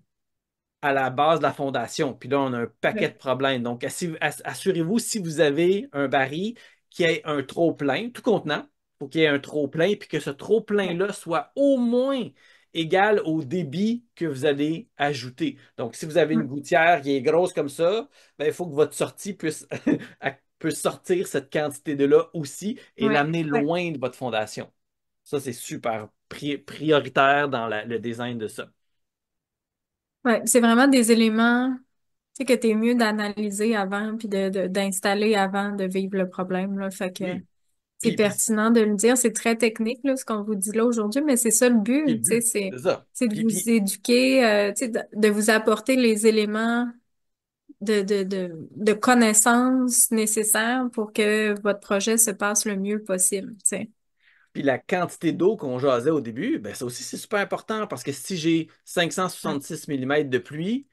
à la base de la fondation. Puis là, on a un paquet de Ouais. problèmes. Donc, assurez-vous, si vous avez un baril qui ait un trop-plein, tout contenant, il faut qu'il y ait un trop-plein, puis que ce Ouais. trop-plein-là soit au moins égal au débit que vous allez ajouter. Donc, si vous avez une Mm. gouttière qui est grosse comme ça, ben, il faut que votre sortie puisse, puisse sortir cette quantité de là aussi et Ouais. l'amener Ouais. loin de votre fondation. Ça, c'est super prioritaire dans le design de ça. Ouais. C'est vraiment des éléments, tu sais, que t'es mieux d'analyser avant puis d'installer avant de vivre le problème, là. Fait que Oui. c'est Puis pertinent de le dire. C'est très technique, là, ce qu'on vous dit là aujourd'hui, mais c'est ça le puis but, le tu sais, but, c'est ça. c'est de Puis, vous puis, éduquer, tu sais, de vous apporter les éléments de connaissances nécessaires pour que votre projet se passe le mieux possible, tu sais. puis la quantité d'eau qu'on jasait au début, ben ça aussi, c'est super important parce que si j'ai Ouais. 566 millimètres de pluie,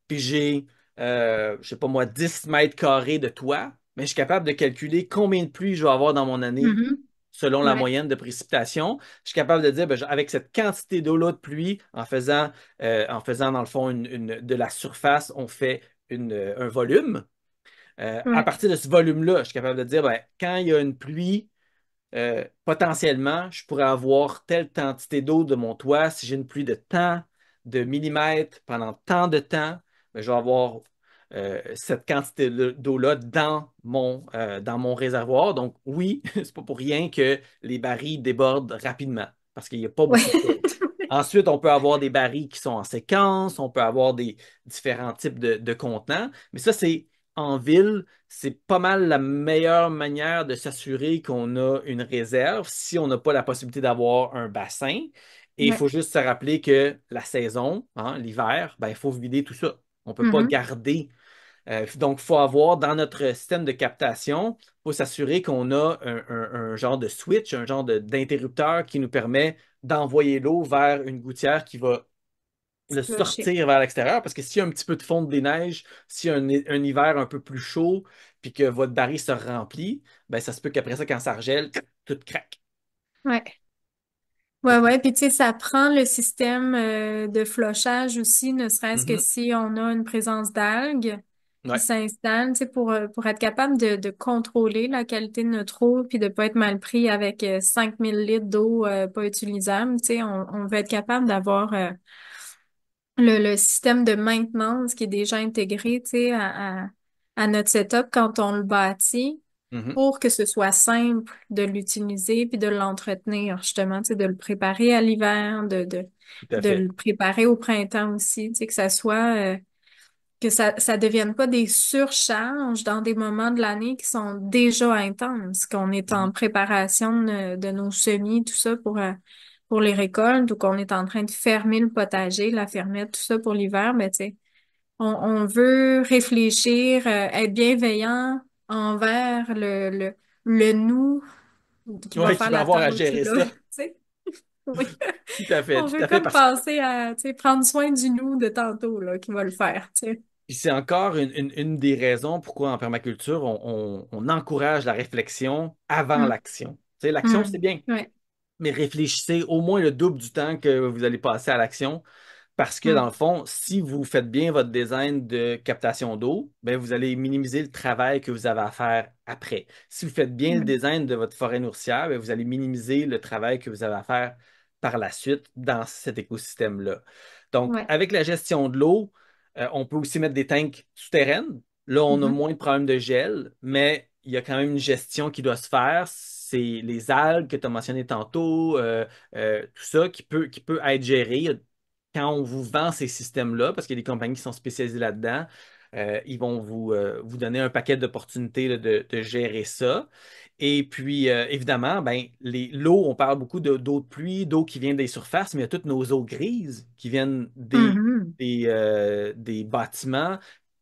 puis j'ai, je sais pas moi, 10 mètres carrés de toit, ben, je suis capable de calculer combien de pluie je vais avoir dans mon année Mhm. selon la Ouais. moyenne de précipitation. Je suis capable de dire, ben, avec cette quantité d'eau-là de pluie, en faisant dans le fond de la surface, on fait un volume. À Ouais. partir de ce volume-là, je suis capable de dire, ben, quand il y a une pluie, potentiellement, je pourrais avoir telle quantité d'eau de mon toit. Si j'ai une pluie de tant de millimètres pendant tant de temps, ben, je vais avoir cette quantité d'eau-là dans mon réservoir. Donc, oui, c'est pas pour rien que les barils débordent rapidement parce qu'il n'y a pas Ouais. beaucoup d'eau. Ensuite, on peut avoir des barils qui sont en séquence, on peut avoir des différents types de contenants, mais ça, c'est en ville, c'est pas mal la meilleure manière de s'assurer qu'on a une réserve si on n'a pas la possibilité d'avoir un bassin. Et il faut Ouais. juste se rappeler que la saison, hein, l'hiver, ben, il faut vider tout ça. On ne peut pas Mhm. garder. Donc, il faut avoir dans notre système de captation, il faut s'assurer qu'on a un genre de switch, un genre d'interrupteur qui nous permet d'envoyer l'eau vers une gouttière qui va le Clocher. sortir vers l'extérieur, parce que s'il y a un petit peu de fonte des neiges, s'il y a un hiver un peu plus chaud, puis que votre baril se remplit, ben ça se peut qu'après ça, quand ça regèle, tout craque. Ouais. Fait Ouais, que- ouais. Puis, tu sais, ça prend le système de flochage aussi, ne serait-ce que Mhm. si on a une présence d'algues qui Ouais. s'installent, tu sais, pour être capable de contrôler la qualité de notre eau puis de pas être mal pris avec 5000 litres d'eau pas utilisable. Tu sais, on veut être capable d'avoir le système de maintenance qui est déjà intégré, tu sais, à notre setup quand on le bâtit Mhm. pour que ce soit simple de l'utiliser puis de l'entretenir, justement, tu sais, de le préparer à l'hiver, Tout à de fait. le préparer au printemps aussi, tu sais, que ça soit, que ça devienne pas des surcharges dans des moments de l'année qui sont déjà intenses, qu'on est Mhm. en préparation de nos semis, tout ça pour les récoltes, ou qu'on est en train de fermer le potager, la fermette, tout ça pour l'hiver, mais tu sais, on veut réfléchir, être bienveillant envers le nous qui va Ouais, qui faire va la avoir à tâche gérer là, ça. tu sais. Oui. Tout à fait, On tout veut à fait, comme parce que penser à, tu sais, prendre soin du nous de tantôt, là, qui va le faire, tu sais. puis c'est encore une des raisons pourquoi en permaculture, on encourage la réflexion avant Mm, l'action. Tu sais, l'action, c'est mm, bien, ouais, mais réfléchissez au moins le double du temps que vous allez passer à l'action. Parce que dans mm, le fond, si vous faites bien votre design de captation d'eau, ben vous allez minimiser le travail que vous avez à faire après. Si vous faites bien le mm, design de votre forêt nourricière, ben vous allez minimiser le travail que vous avez à faire par la suite dans cet écosystème-là. Donc, ouais, avec la gestion de l'eau, on peut aussi mettre des tanks souterraines. Là, on a mhm, moins de problèmes de gel, mais il y a quand même une gestion qui doit se faire. C'est les algues que tu as mentionnées tantôt, tout ça qui peut être géré quand on vous vend ces systèmes-là, parce qu'il y a des compagnies qui sont spécialisées là-dedans, ils vont vous donner un paquet d'opportunités là, de gérer ça. Et puis, évidemment, ben, l'eau, on parle beaucoup d'eau de pluie, d'eau qui vient des surfaces, mais il y a toutes nos eaux grises qui viennent mhm, des bâtiments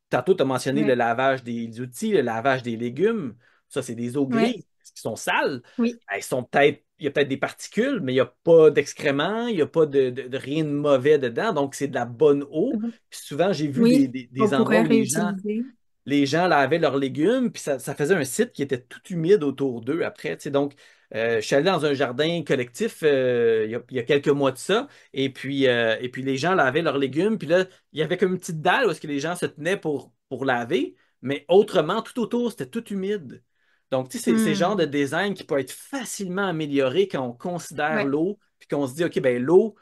Tantôt, tu as mentionné le Ouais. lavage des outils, le lavage des légumes. Ça, c'est des eaux Ouais. grises qui sont sales. Oui. Elles sont peut-être, il y a peut-être des particules, mais il n'y a pas d'excréments, il n'y a pas de rien de mauvais dedans. Donc, c'est de la bonne eau. Puis souvent, j'ai vu Oui. On des endroits pourrait où réutiliser. les gens lavaient leurs légumes, puis ça faisait un site qui était tout humide autour d'eux après. Tu sais. Donc, je suis allé dans un jardin collectif il y a quelques mois de ça, et puis les gens lavaient leurs légumes, puis là, il y avait comme une petite dalle où est-ce que les gens se tenaient pour laver, mais autrement, tout autour, c'était tout humide. Donc, tu sais, c'est le genre de Hmm. design qui peut être facilement amélioré quand on considère Ouais. l'eau, puis qu'on se dit, OK, ben l'eau,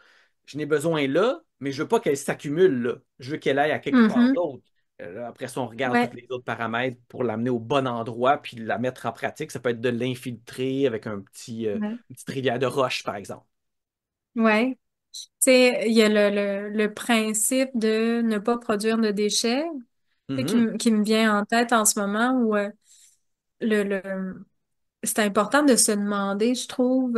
je n'ai besoin là, mais je veux pas qu'elle s'accumule là. Je veux qu'elle aille à quelque part Mhm. d'autre. Là, après ça, on regarde tous Ouais. les autres paramètres pour l'amener au bon endroit puis la mettre en pratique. Ça peut être de l'infiltrer avec Ouais. une petite rivière de roche, par exemple. Ouais. Tu sais, il y a le principe de ne pas produire de déchets, tu sais, Mhm. qui me vient en tête en ce moment où le c'est important de se demander, je trouve,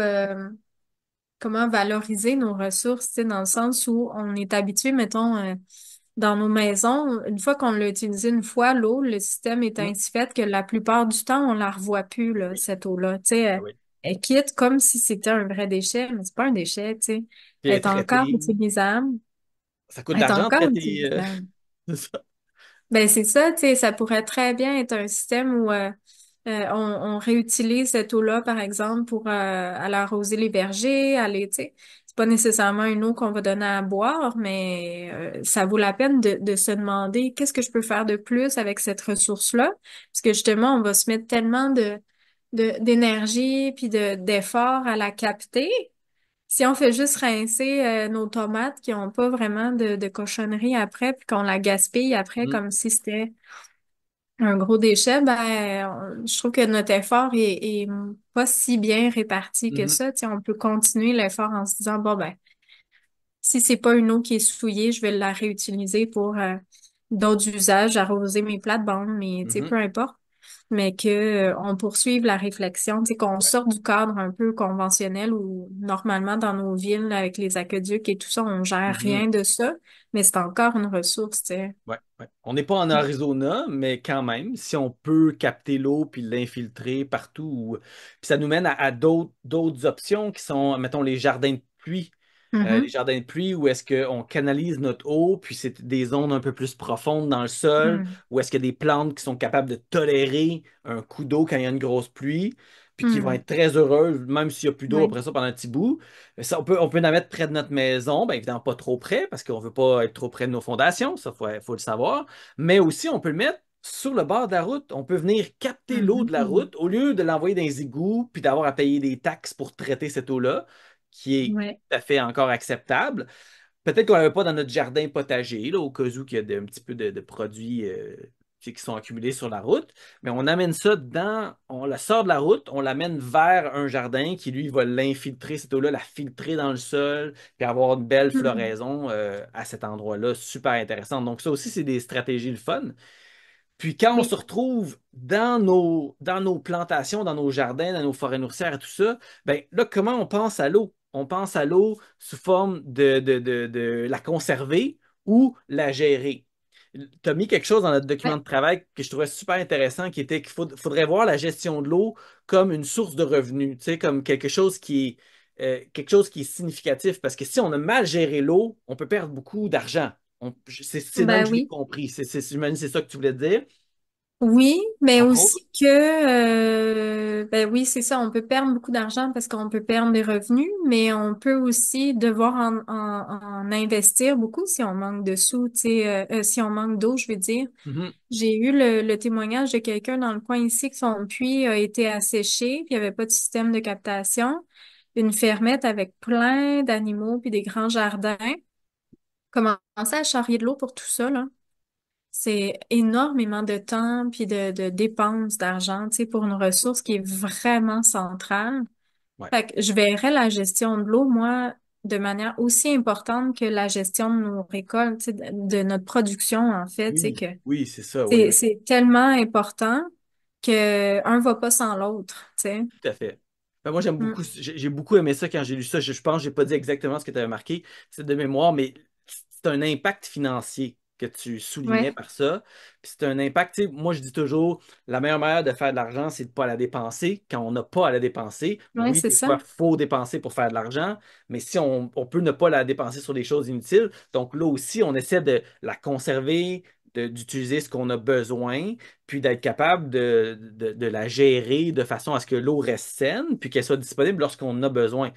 comment valoriser nos ressources, tu sais, dans le sens où on est habitué, mettons, dans nos maisons, une fois qu'on l'a utilisé une fois, l'eau, le système est Mhm. ainsi fait que la plupart du temps, on la revoit plus, là, Oui, cette eau-là. Tu sais, ah oui. elle quitte comme si c'était un vrai déchet, mais c'est pas un déchet, tu sais. Puis Elle elle est est encore traitée. utilisable. Ça coûte Elle est d'argent de encore traiter. utilisable. C'est ça. Ben c'est ça, tu sais, ça pourrait très bien être un système où on réutilise cette eau-là, par exemple, pour aller arroser les vergers, aller, tu sais, c'est pas nécessairement une eau qu'on va donner à boire, mais ça vaut la peine de se demander qu'est-ce que je peux faire de plus avec cette ressource-là, parce que justement, on va se mettre tellement d'énergie puis d'effort à la capter. Si on fait juste rincer nos tomates qui ont pas vraiment de cochonnerie après, puis qu'on la gaspille après Mhm. comme si c'était un gros déchet, ben je trouve que notre effort est pas si bien réparti que Mhm. ça. Tu sais, on peut continuer l'effort en se disant bon ben si c'est pas une eau qui est souillée, je vais la réutiliser pour d'autres usages, arroser mes plates-bandes, mais tu sais Mhm. peu importe mais que on poursuive la réflexion, tu sais, qu'on Ouais. sorte du cadre un peu conventionnel où normalement dans nos villes avec les aqueducs et tout ça, on gère Mhm. rien de ça, mais c'est encore une ressource, tu sais. Ouais, ouais. On n'est pas en Arizona, mais quand même, si on peut capter l'eau puis l'infiltrer partout, puis ça nous mène à d'autres options qui sont, mettons, les jardins de pluie. Les Mhm. jardins de pluie, où est-ce qu'on canalise notre eau, puis c'est des zones un peu plus profondes dans le sol, Mm. où est-ce qu'il y a des plantes qui sont capables de tolérer un coup d'eau quand il y a une grosse pluie, puis qui vont Mm. être très heureuses, même s'il n'y a plus d'eau Ouais. après ça pendant un petit bout. Ça, on peut en mettre près de notre maison, bien évidemment pas trop près, parce qu'on ne veut pas être trop près de nos fondations, ça, faut le savoir. Mais aussi, on peut le mettre sur le bord de la route. On peut venir capter l'eau de la Mhm. route au lieu de l'envoyer dans les égouts, puis d'avoir à payer des taxes pour traiter cette eau-là, qui est Ouais. tout à fait encore acceptable. Peut-être qu'on n'avait pas dans notre jardin potager, là, au cas où il y a un petit peu de produits tu sais, qui sont accumulés sur la route. Mais on amène ça on la sort de la route, on l'amène vers un jardin qui, lui, va l'infiltrer, cette eau-là, la filtrer dans le sol, puis avoir une belle Mm. floraison à cet endroit-là. Super intéressant. Donc, ça aussi, c'est des stratégies le fun. Puis quand on se Oui. retrouve dans nos plantations, dans nos jardins, dans nos forêts nourricières et tout ça, ben là, comment on pense à l'eau? On pense à l'eau sous forme de la conserver ou la gérer. Tu as mis quelque chose dans notre document Ouais. de travail que je trouvais super intéressant, qui était faudrait voir la gestion de l'eau comme une source de revenus, tu sais, comme quelque chose qui est significatif. Parce que si on a mal géré l'eau, on peut perdre beaucoup d'argent. C'est de même Ben que je l'ai oui. compris. J'imagine que c'est ça que tu voulais dire. Oui, mais Entre autres. aussi que, ben oui, c'est ça, on peut perdre beaucoup d'argent parce qu'on peut perdre des revenus, mais on peut aussi devoir en investir beaucoup si on manque de sous, tu sais, si on manque d'eau, je veux dire. Mhm. J'ai eu le témoignage de quelqu'un dans le coin ici que son puits a été asséché, puis il n'y avait pas de système de captation. Une fermette avec plein d'animaux puis des grands jardins. Commencer à charrier de l'eau pour tout ça, là. C'est énormément de temps puis de dépenses d'argent, tu sais, pour une ressource qui est vraiment centrale. Ouais. Fait que je verrais la gestion de l'eau, moi, de manière aussi importante que la gestion de nos récoltes, tu sais, de notre production, en fait, tu sais, Oui, que oui, c'est ça, oui, oui, c'est tellement important que un va pas sans l'autre, tu sais. tout à fait. Ben, moi, j'aime Mm. beaucoup, j'ai beaucoup aimé ça quand j'ai lu ça. Je pense que j'ai pas dit exactement ce que tu avais marqué, c'est de mémoire, mais c'est un impact financier. que tu soulignais Ouais, par ça. Puis c'est un impact, tu sais, moi je dis toujours, la meilleure manière de faire de l'argent, c'est de ne pas la dépenser quand on n'a pas à la dépenser. ouais, Oui, c'est des fois, ça. il faut dépenser pour faire de l'argent, mais si on peut ne pas la dépenser sur des choses inutiles, donc là aussi, on essaie de la conserver, d'utiliser ce qu'on a besoin, puis d'être capable de la gérer de façon à ce que l'eau reste saine, puis qu'elle soit disponible lorsqu'on en a besoin.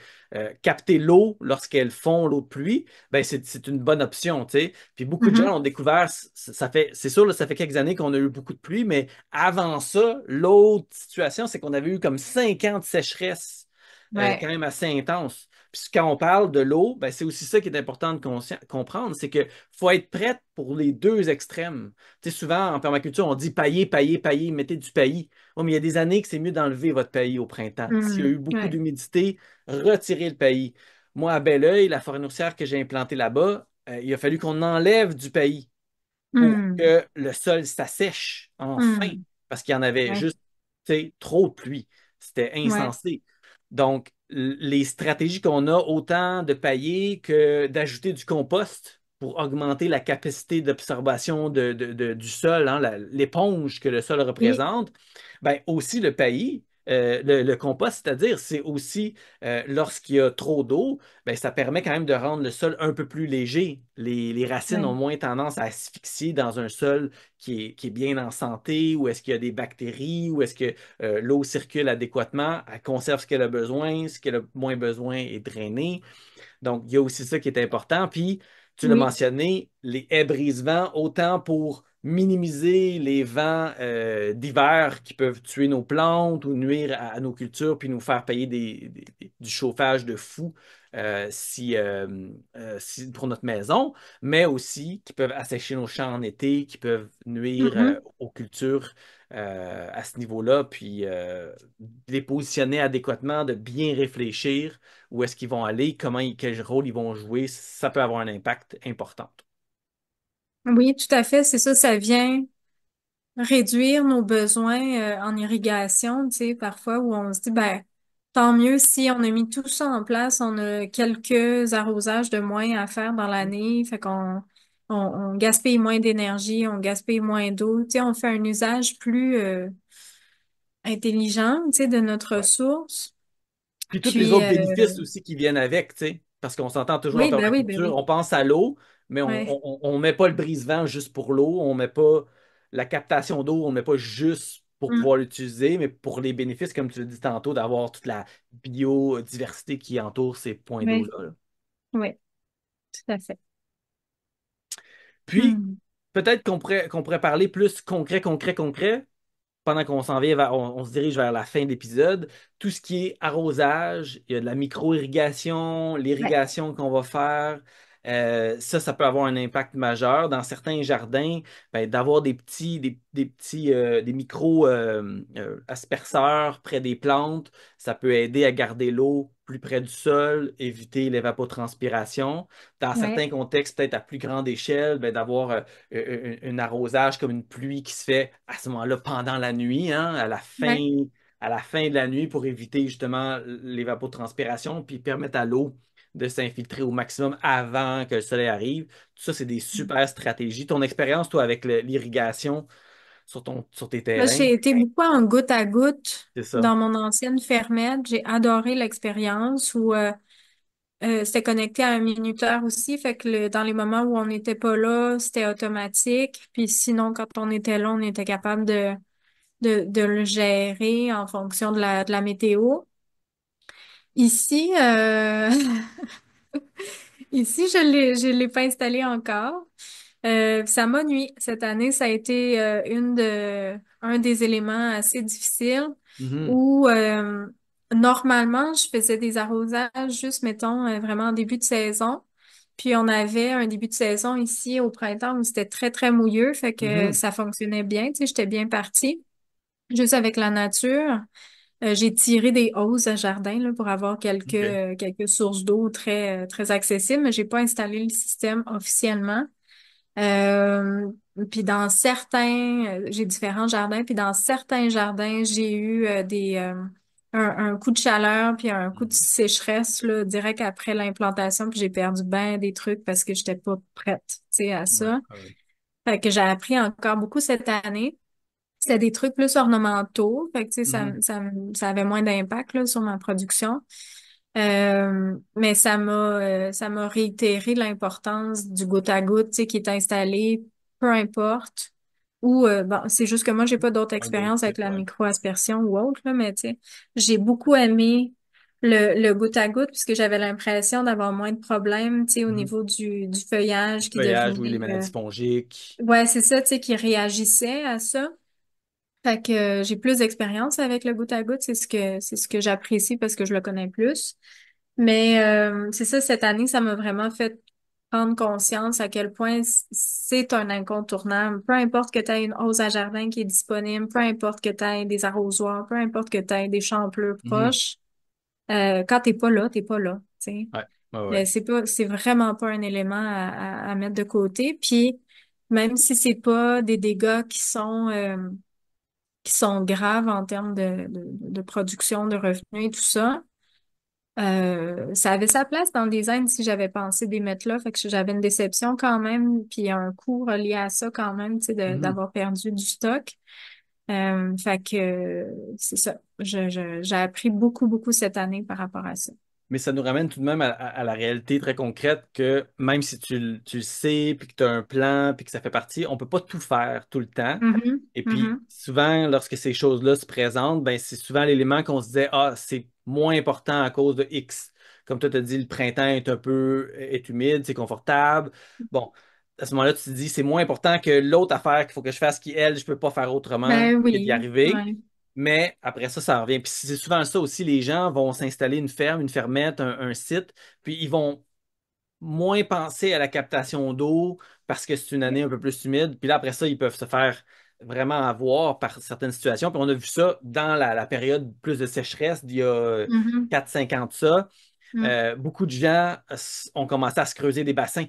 Capter l'eau lorsqu'elles font l'eau de pluie, ben c'est une bonne option, tu sais. Puis beaucoup de gens Mhm. ont découvert, ça fait, c'est sûr, là, ça fait quelques années qu'on a eu beaucoup de pluie, mais avant ça, l'autre situation, c'est qu'on avait eu comme 5 ans de sécheresse quand Ouais. même assez intense. Puis quand on parle de l'eau, ben, c'est aussi ça qui est important de comprendre, c'est qu'il faut être prête pour les deux extrêmes. Tu sais, souvent, en permaculture, on dit pailler, pailler, pailler, mettez du paillis. Oh, mais il y a des années que c'est mieux d'enlever votre paillis au printemps. S'il y a eu beaucoup Ouais. d'humidité, retirez le paillis. Moi, à Belleuil, la forêt nourricière que j'ai implantée là-bas, il a fallu qu'on enlève du paillis pour Hmm. que le sol s'assèche enfin, Hmm. parce qu'il y en avait Ouais. juste, tu sais, trop de pluie. C'était Ouais. insensé. Donc, les stratégies qu'on a, autant de pailler que d'ajouter du compost pour augmenter la capacité d'absorption du sol, hein, l'éponge que le sol Oui. représente, ben aussi le paillis. Le compost, c'est-à-dire, c'est aussi lorsqu'il y a trop d'eau, ben, ça permet quand même de rendre le sol un peu plus léger. Les racines ont Ouais. moins tendance à asphyxier dans un sol qui est bien en santé, ou est-ce qu'il y a des bactéries, ou est-ce que l'eau circule adéquatement, elle conserve ce qu'elle a besoin, ce qu'elle a moins besoin est drainé. Donc, il y a aussi ça qui est important. Puis, tu l'as Oui. mentionné, les haies brise-vent, autant pour minimiser les vents d'hiver qui peuvent tuer nos plantes ou nuire à nos cultures, puis nous faire payer du chauffage de fou pour notre maison, mais aussi qui peuvent assécher nos champs en été, qui peuvent nuire Mhm. aux cultures à ce niveau-là, puis les positionner adéquatement, de bien réfléchir où est-ce qu'ils vont aller, quel rôle ils vont jouer, ça peut avoir un impact important. Oui, tout à fait. C'est ça, ça vient réduire nos besoins en irrigation, tu sais, parfois où on se dit, ben, tant mieux si on a mis tout ça en place, on a quelques arrosages de moins à faire dans l'année, fait qu'on gaspille moins d'énergie, on gaspille moins d'eau, tu sais, on fait un usage plus intelligent, tu sais, de notre Ouais. ressource. Puis tous les Puis, autres bénéfices aussi qui viennent avec, tu sais, parce qu'on s'entend toujours en oui, ben permaculture, oui. on pense à l'eau, mais Ouais. on met pas le brise-vent juste pour l'eau, on met pas la captation d'eau, on met pas juste pour Mm. pouvoir l'utiliser, mais pour les bénéfices, comme tu l'as dit tantôt, d'avoir toute la biodiversité qui entoure ces points Ouais. d'eau-là. Ouais, tout à fait. Puis, Hmm. peut-être qu'on pourrait parler plus concret, concret, concret, pendant qu'on s'en vient on se dirige vers la fin de l'épisode, tout ce qui est arrosage, il y a de la micro-irrigation, Ouais. l'irrigation qu'on va faire, ça peut avoir un impact majeur. Dans certains jardins, ben, d'avoir des micro asperceurs près des plantes, ça peut aider à garder l'eau plus près du sol, éviter l'évapotranspiration. Dans Ouais. certains contextes, peut-être à plus grande échelle, ben, d'avoir un arrosage comme une pluie qui se fait à ce moment-là pendant la nuit, hein, Ouais. à la fin de la nuit pour éviter justement l'évapotranspiration, puis permettre à l'eau de s'infiltrer au maximum avant que le soleil arrive. Tout ça, c'est des super stratégies. Ton expérience, toi, avec l'irrigation sur tes Là, terrains, j'ai été beaucoup en goutte à goutte c'est ça. dans mon ancienne fermette. J'ai adoré l'expérience où c'était connecté à un minuteur aussi. Fait que dans les moments où on n'était pas là, c'était automatique. Puis sinon, quand on était là, on était capable de le gérer en fonction de la météo. Ici, ici, je l'ai pas installé encore. Ça m'a nui. Cette année, ça a été un des éléments assez difficiles Mhm. où normalement, je faisais des arrosages juste, mettons, vraiment en début de saison. Puis on avait un début de saison ici au printemps où c'était très, très mouilleux, fait que Mhm. ça fonctionnait bien, tu sais, j'étais bien partie. Juste avec la nature. J'ai tiré des hausses à jardin là, pour avoir OK. quelques sources d'eau très accessibles, mais j'ai pas installé le système officiellement. Euh, Puis dans j'ai différents jardins, puis dans certains jardins, j'ai eu un coup de chaleur, puis un coup de Mhm. sécheresse là, direct après l'implantation, puis j'ai perdu ben des trucs parce que j'étais pas prête, tu sais, à Ouais, ça. ouais. Fait que j'ai appris encore beaucoup cette année. C'était des trucs plus ornementaux. Fait que, tu sais, Mhm. ça avait moins d'impact là, sur ma production. Mais ça m'a réitéré l'importance du goutte à goutte, tu sais, qui est installé, peu importe. Ou bon, c'est juste que moi, j'ai pas d'autre Un d'autres expérience avec types, la ouais. micro-aspersion ou autre, là, mais tu sais, j'ai beaucoup aimé le goutte à goutte puisque j'avais l'impression d'avoir moins de problèmes, tu sais, au Mhm. niveau du feuillage qui Feuillage, oui, les devenait, maladies fongiques. ouais, c'est ça, tu sais, qui réagissait à ça. Fait que j'ai plus d'expérience avec le goutte à goutte, c'est ce que j'apprécie parce que je le connais plus. Mais c'est ça, cette année, ça m'a vraiment fait prendre conscience à quel point c'est un incontournable. Peu importe que tu aies une hausse à jardin qui est disponible, peu importe que tu aies des arrosoirs, peu importe que tu aies des champs bleus Mhm. proches, quand t'es pas là, tu sais. Ouais, ouais, ouais. C'est vraiment pas un élément à mettre de côté. Puis même si c'est pas des dégâts qui sont graves en termes de production, de revenus et tout ça. Ça avait sa place dans le design si j'avais pensé des mettre là. Fait que j'avais une déception quand même, puis un coût relié à ça quand même, tu sais, Mhm. d'avoir perdu du stock. Fait que c'est ça. J'ai appris beaucoup, beaucoup cette année par rapport à ça. Mais ça nous ramène tout de même à la réalité très concrète que même si tu le sais, puis que tu as un plan, puis que ça fait partie, on peut pas tout faire tout le temps. Mhm, Et puis mhm. souvent, lorsque ces choses-là se présentent, ben, c'est souvent l'élément qu'on se disait, ah, c'est moins important à cause de X. Comme toi, tu as dit, le printemps est humide, c'est confortable. Bon, à ce moment-là, tu te dis, c'est moins important que l'autre affaire qu'il faut que je fasse qui, elle, je peux pas faire autrement Ben que d'y oui, arriver. ouais. Mais après ça, ça revient. Puis c'est souvent ça aussi, les gens vont s'installer une ferme, une fermette, un site, puis ils vont moins penser à la captation d'eau parce que c'est une année un peu plus humide. Puis là, après ça, ils peuvent se faire vraiment avoir par certaines situations. Puis on a vu ça dans la période plus de sécheresse d'il y a Mhm, 4-5 ans de ça. mhm, Beaucoup de gens ont commencé à se creuser des bassins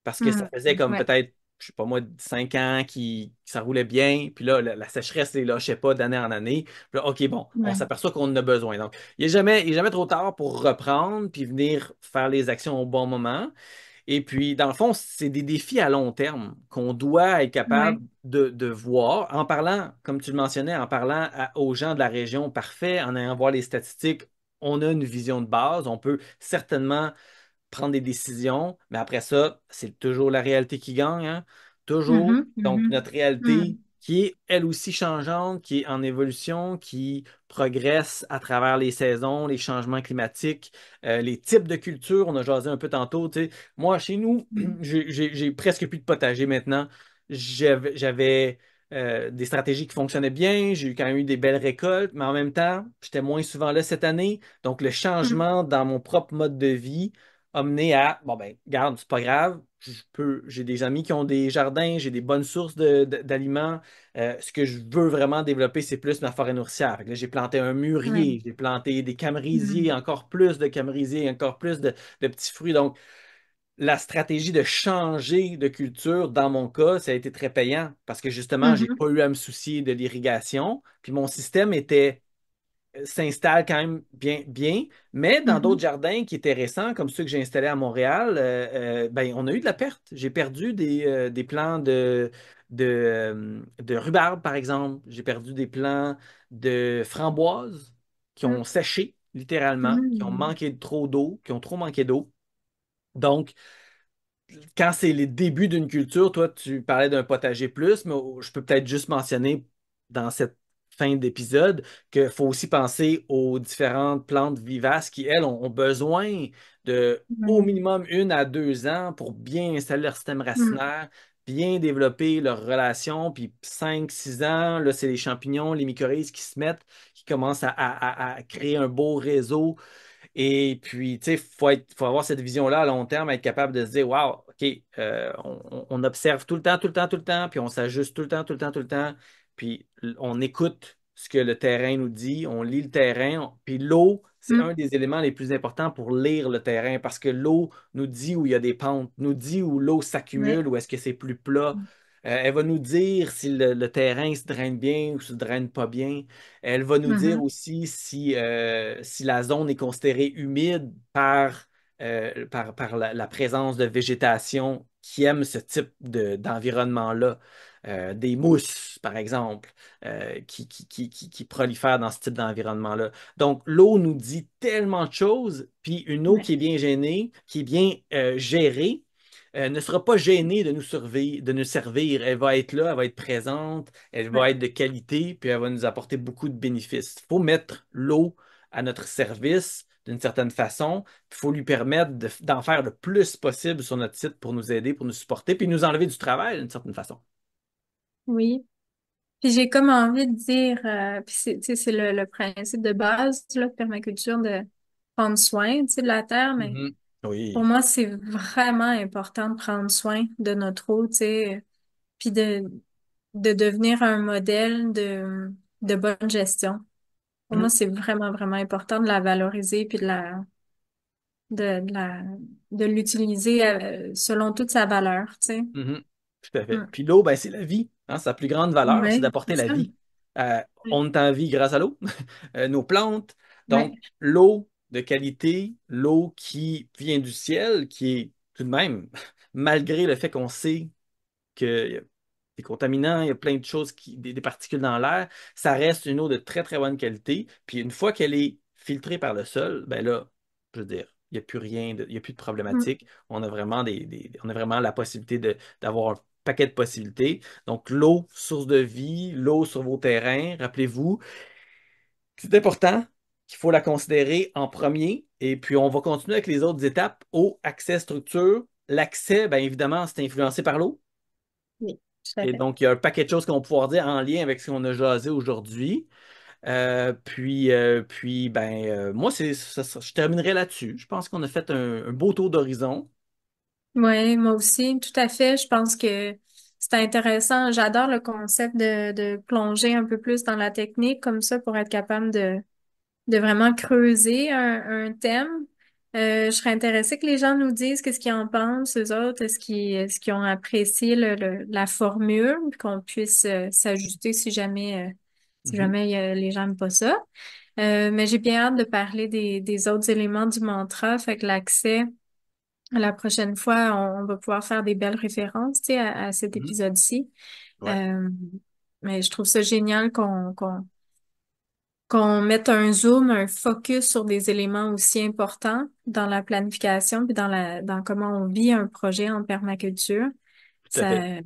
parce que ça mhm. faisait comme Ouais, peut-être, je sais pas moi, 5 ans qui ça roulait bien, puis là, la sécheresse les lâchait pas d'année en année. Puis là, OK, bon, on ouais, s'aperçoit qu'on en a besoin. Donc, il est jamais trop tard pour reprendre puis venir faire les actions au bon moment. Et puis, dans le fond, c'est des défis à long terme qu'on doit être ouais, capable de voir en parlant, comme tu le mentionnais, en parlant aux gens de la région parfait, en allant voir les statistiques. On a une vision de base. On peut certainement prendre des décisions, mais après ça, c'est toujours la réalité qui gagne, hein? Toujours. mhm, Donc, notre mhm, réalité mhm. qui est elle aussi changeante, qui est en évolution, qui progresse à travers les saisons, les changements climatiques, les types de cultures. On a jasé un peu tantôt, tu sais. Moi, chez nous, j'ai presque plus de potager maintenant. J'avais des stratégies qui fonctionnaient bien, j'ai eu quand même eu des belles récoltes, mais en même temps, j'étais moins souvent là cette année. Donc, le Mhm, changement dans mon propre mode de vie a mené à, bon ben, garde, c'est pas grave, j'ai des amis qui ont des jardins, j'ai des bonnes sources d'aliments. Ce que je veux vraiment développer, c'est plus ma forêt nourricière. Fait que là, j'ai planté un ouais, mûrier, j'ai planté des camérisiers, mhm, encore plus de camérisiers, encore plus de petits fruits. Donc, la stratégie de changer de culture, dans mon cas, ça a été très payant parce que justement, j'ai mhm, pas eu à me soucier de l'irrigation. Puis mon système était s'installe quand même bien, bien. Mais dans d'autres mhm, jardins qui étaient récents, comme ceux que j'ai installés à Montréal, ben, on a eu de la perte. J'ai perdu des plants de rhubarbe, par exemple. J'ai perdu des plants de framboises qui ont séché, littéralement, qui ont mhm. manqué de trop d'eau, qui ont trop manqué d'eau. Donc, quand c'est les débuts d'une culture, toi, tu parlais d'un potager plus, mais je peux peut-être juste mentionner dans cette fin d'épisode qu'il faut aussi penser aux différentes plantes vivaces qui, elles, ont besoin de au Ouais. minimum 1 à 2 ans pour bien installer leur système Mhm. racinaire, bien développer leurs relations, puis 5, 6 ans, là, c'est les champignons, les mycorhizes qui se mettent, qui commencent à créer un beau réseau et puis, tu sais, faut avoir cette vision-là à long terme, être capable de se dire, wow, OK, on observe tout le temps, tout le temps, tout le temps, puis on s'ajuste tout le temps, tout le temps, tout le temps, puis on écoute ce que le terrain nous dit, on lit le terrain, puis l'eau, c'est un Mhm. des éléments les plus importants pour lire le terrain, parce que l'eau nous dit où il y a des pentes, nous dit où l'eau Ouais. s'accumule, où est-ce que c'est plus plat. Elle va nous dire si le terrain se draine bien ou se draine pas bien. Elle va nous dire Mhm. aussi si la zone est considérée humide par la présence de végétation qui aiment ce type d'environnement-là. Des mousses, par exemple, qui prolifèrent dans ce type d'environnement-là. Donc, l'eau nous dit tellement de choses, puis une eau Ouais, qui est bien gênée, qui est bien gérée, ne sera pas gênée de nous servir. Elle va être là, elle va être présente, elle ouais. va être de qualité, puis elle va nous apporter beaucoup de bénéfices. Il faut mettre l'eau à notre service d'une certaine façon. Il faut lui permettre d'en faire le plus possible sur notre site pour nous aider, pour nous supporter, puis nous enlever du travail d'une certaine façon. Oui. Puis j'ai comme envie de dire, puis c'est, tu sais, c'est le principe de base là, de permaculture de prendre soin, tu sais, de la terre, mais Mhm. pour Oui. moi, c'est vraiment important de prendre soin de notre eau, tu sais, puis de devenir un modèle de bonne gestion. Pour moi, Mhm. c'est vraiment, vraiment important de la valoriser puis de la, de l'utiliser selon toute sa valeur, tu sais. Mhm. Tout à fait. Mm. Puis l'eau, ben, c'est la vie. Hein. Sa plus grande valeur, c'est Ouais, d'apporter c'est la ça. vie. Euh, Ouais. on est en vie grâce à l'eau, nos plantes. Donc, Ouais. l'eau de qualité, l'eau qui vient du ciel, qui est tout de même, malgré le fait qu'on sait qu'il y a des contaminants, il y a plein de choses, des particules dans l'air, ça reste une eau de très, très bonne qualité. Puis une fois qu'elle est filtrée par le sol, ben là, je veux dire, il n'y a plus rien, il n'y a plus de Mm. problématique. On a vraiment on a vraiment la possibilité d'avoir un paquet de possibilités. Donc, l'eau, source de vie, l'eau sur vos terrains, rappelez-vous, c'est important qu'il faut la considérer en premier. Et puis, on va continuer avec les autres étapes. Eau, accès, structure. L'accès, bien évidemment, c'est influencé par l'eau. Oui, tout à Et fait. donc, il y a un paquet de choses qu'on va pouvoir dire en lien avec ce qu'on a jasé aujourd'hui. Moi, je terminerai là-dessus. Je pense qu'on a fait un beau tour d'horizon. Oui, moi aussi, tout à fait. Je pense que c'est intéressant. J'adore le concept de plonger un peu plus dans la technique comme ça pour être capable de vraiment creuser un thème. Je serais intéressée que les gens nous disent qu'est-ce qu'ils en pensent, eux autres, est-ce qu'ils ont apprécié la formule, puis qu'on puisse s'ajuster si Mhm, jamais les gens n'aiment pas ça. Mais j'ai bien hâte de parler des autres éléments du mantra, fait que l'accès, la prochaine fois, on va pouvoir faire des belles références, tu sais, à cet mhm. épisode-ci. Ouais, Euh, mais je trouve ça génial qu'on mette un zoom, un focus sur des éléments aussi importants dans la planification puis dans comment on vit un projet en permaculture. tout à fait. Ça,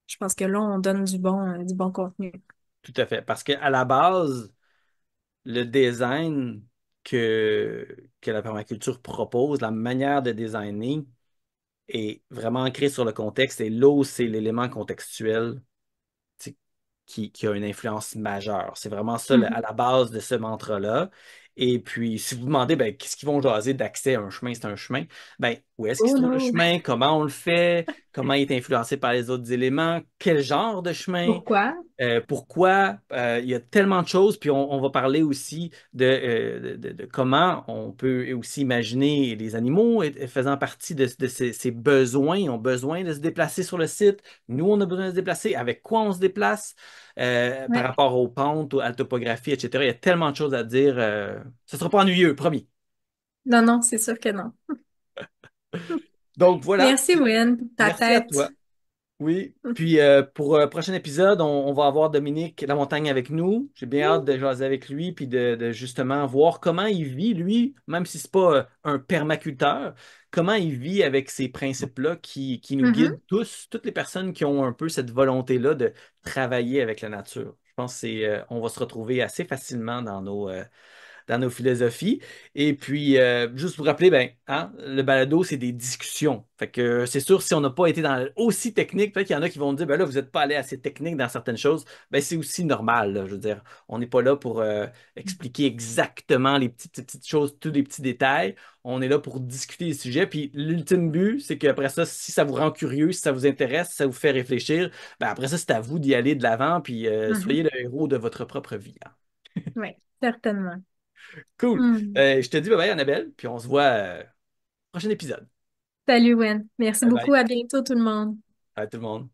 je pense que là, on donne du bon contenu. Tout à fait. Parce qu'à la base, le design que la permaculture propose, la manière de designer est vraiment ancrée sur le contexte. Et l'eau, c'est l'élément contextuel tu qui a une influence majeure. C'est vraiment ça à Mhm. la base de ce mantra-là. Et puis, si vous vous demandez, ben, qu'est-ce qu'ils vont jaser d'accès à un chemin, c'est un chemin, ben, où est-ce qu'il se Oh trouve le non! chemin, comment on le fait, comment il est influencé par les autres éléments, quel genre de chemin, Pourquoi? pourquoi, il y a tellement de choses, puis on va parler aussi de comment on peut aussi imaginer les animaux faisant partie de ces besoins, ils ont besoin de se déplacer sur le site, nous on a besoin de se déplacer, avec quoi on se déplace, par Ouais. rapport aux pentes, à la topographie, etc. Il y a tellement de choses à dire, ce ne sera pas ennuyeux, promis. Non, non, c'est sûr que non. Donc voilà, Merci, Wynn, pour ta merci à tête. toi. Oui. Puis pour le prochain épisode, on va avoir Dominique Lamontagne avec nous. J'ai bien hâte de jaser avec lui puis de justement voir comment il vit, lui, même si c'est pas un permaculteur, comment il vit avec ces principes-là qui nous Mhm. guident tous, toutes les personnes qui ont un peu cette volonté-là de travailler avec la nature. Je pense que on va se retrouver assez facilement dans nos philosophies. Et puis, juste vous rappeler, ben, hein, le balado, c'est des discussions. Fait que c'est sûr, si on n'a pas été dans aussi technique, peut-être qu'il y en a qui vont dire, ben là, vous n'êtes pas allé assez technique dans certaines choses. Ben, c'est aussi normal, là. Je veux dire, on n'est pas là pour expliquer exactement les petites choses, tous les petits détails. On est là pour discuter des sujets. Puis l'ultime but, c'est qu'après ça, si ça vous rend curieux, si ça vous intéresse, si ça vous fait réfléchir, ben après ça, c'est à vous d'y aller de l'avant, puis soyez Mhm. le héros de votre propre vie. Hein. Oui, certainement. Cool. Hmm. Je te dis bye bye, Annabelle, puis on se voit au prochain épisode. Salut, Wen. Merci Bye beaucoup. bye À bientôt, tout le monde. à tout le monde.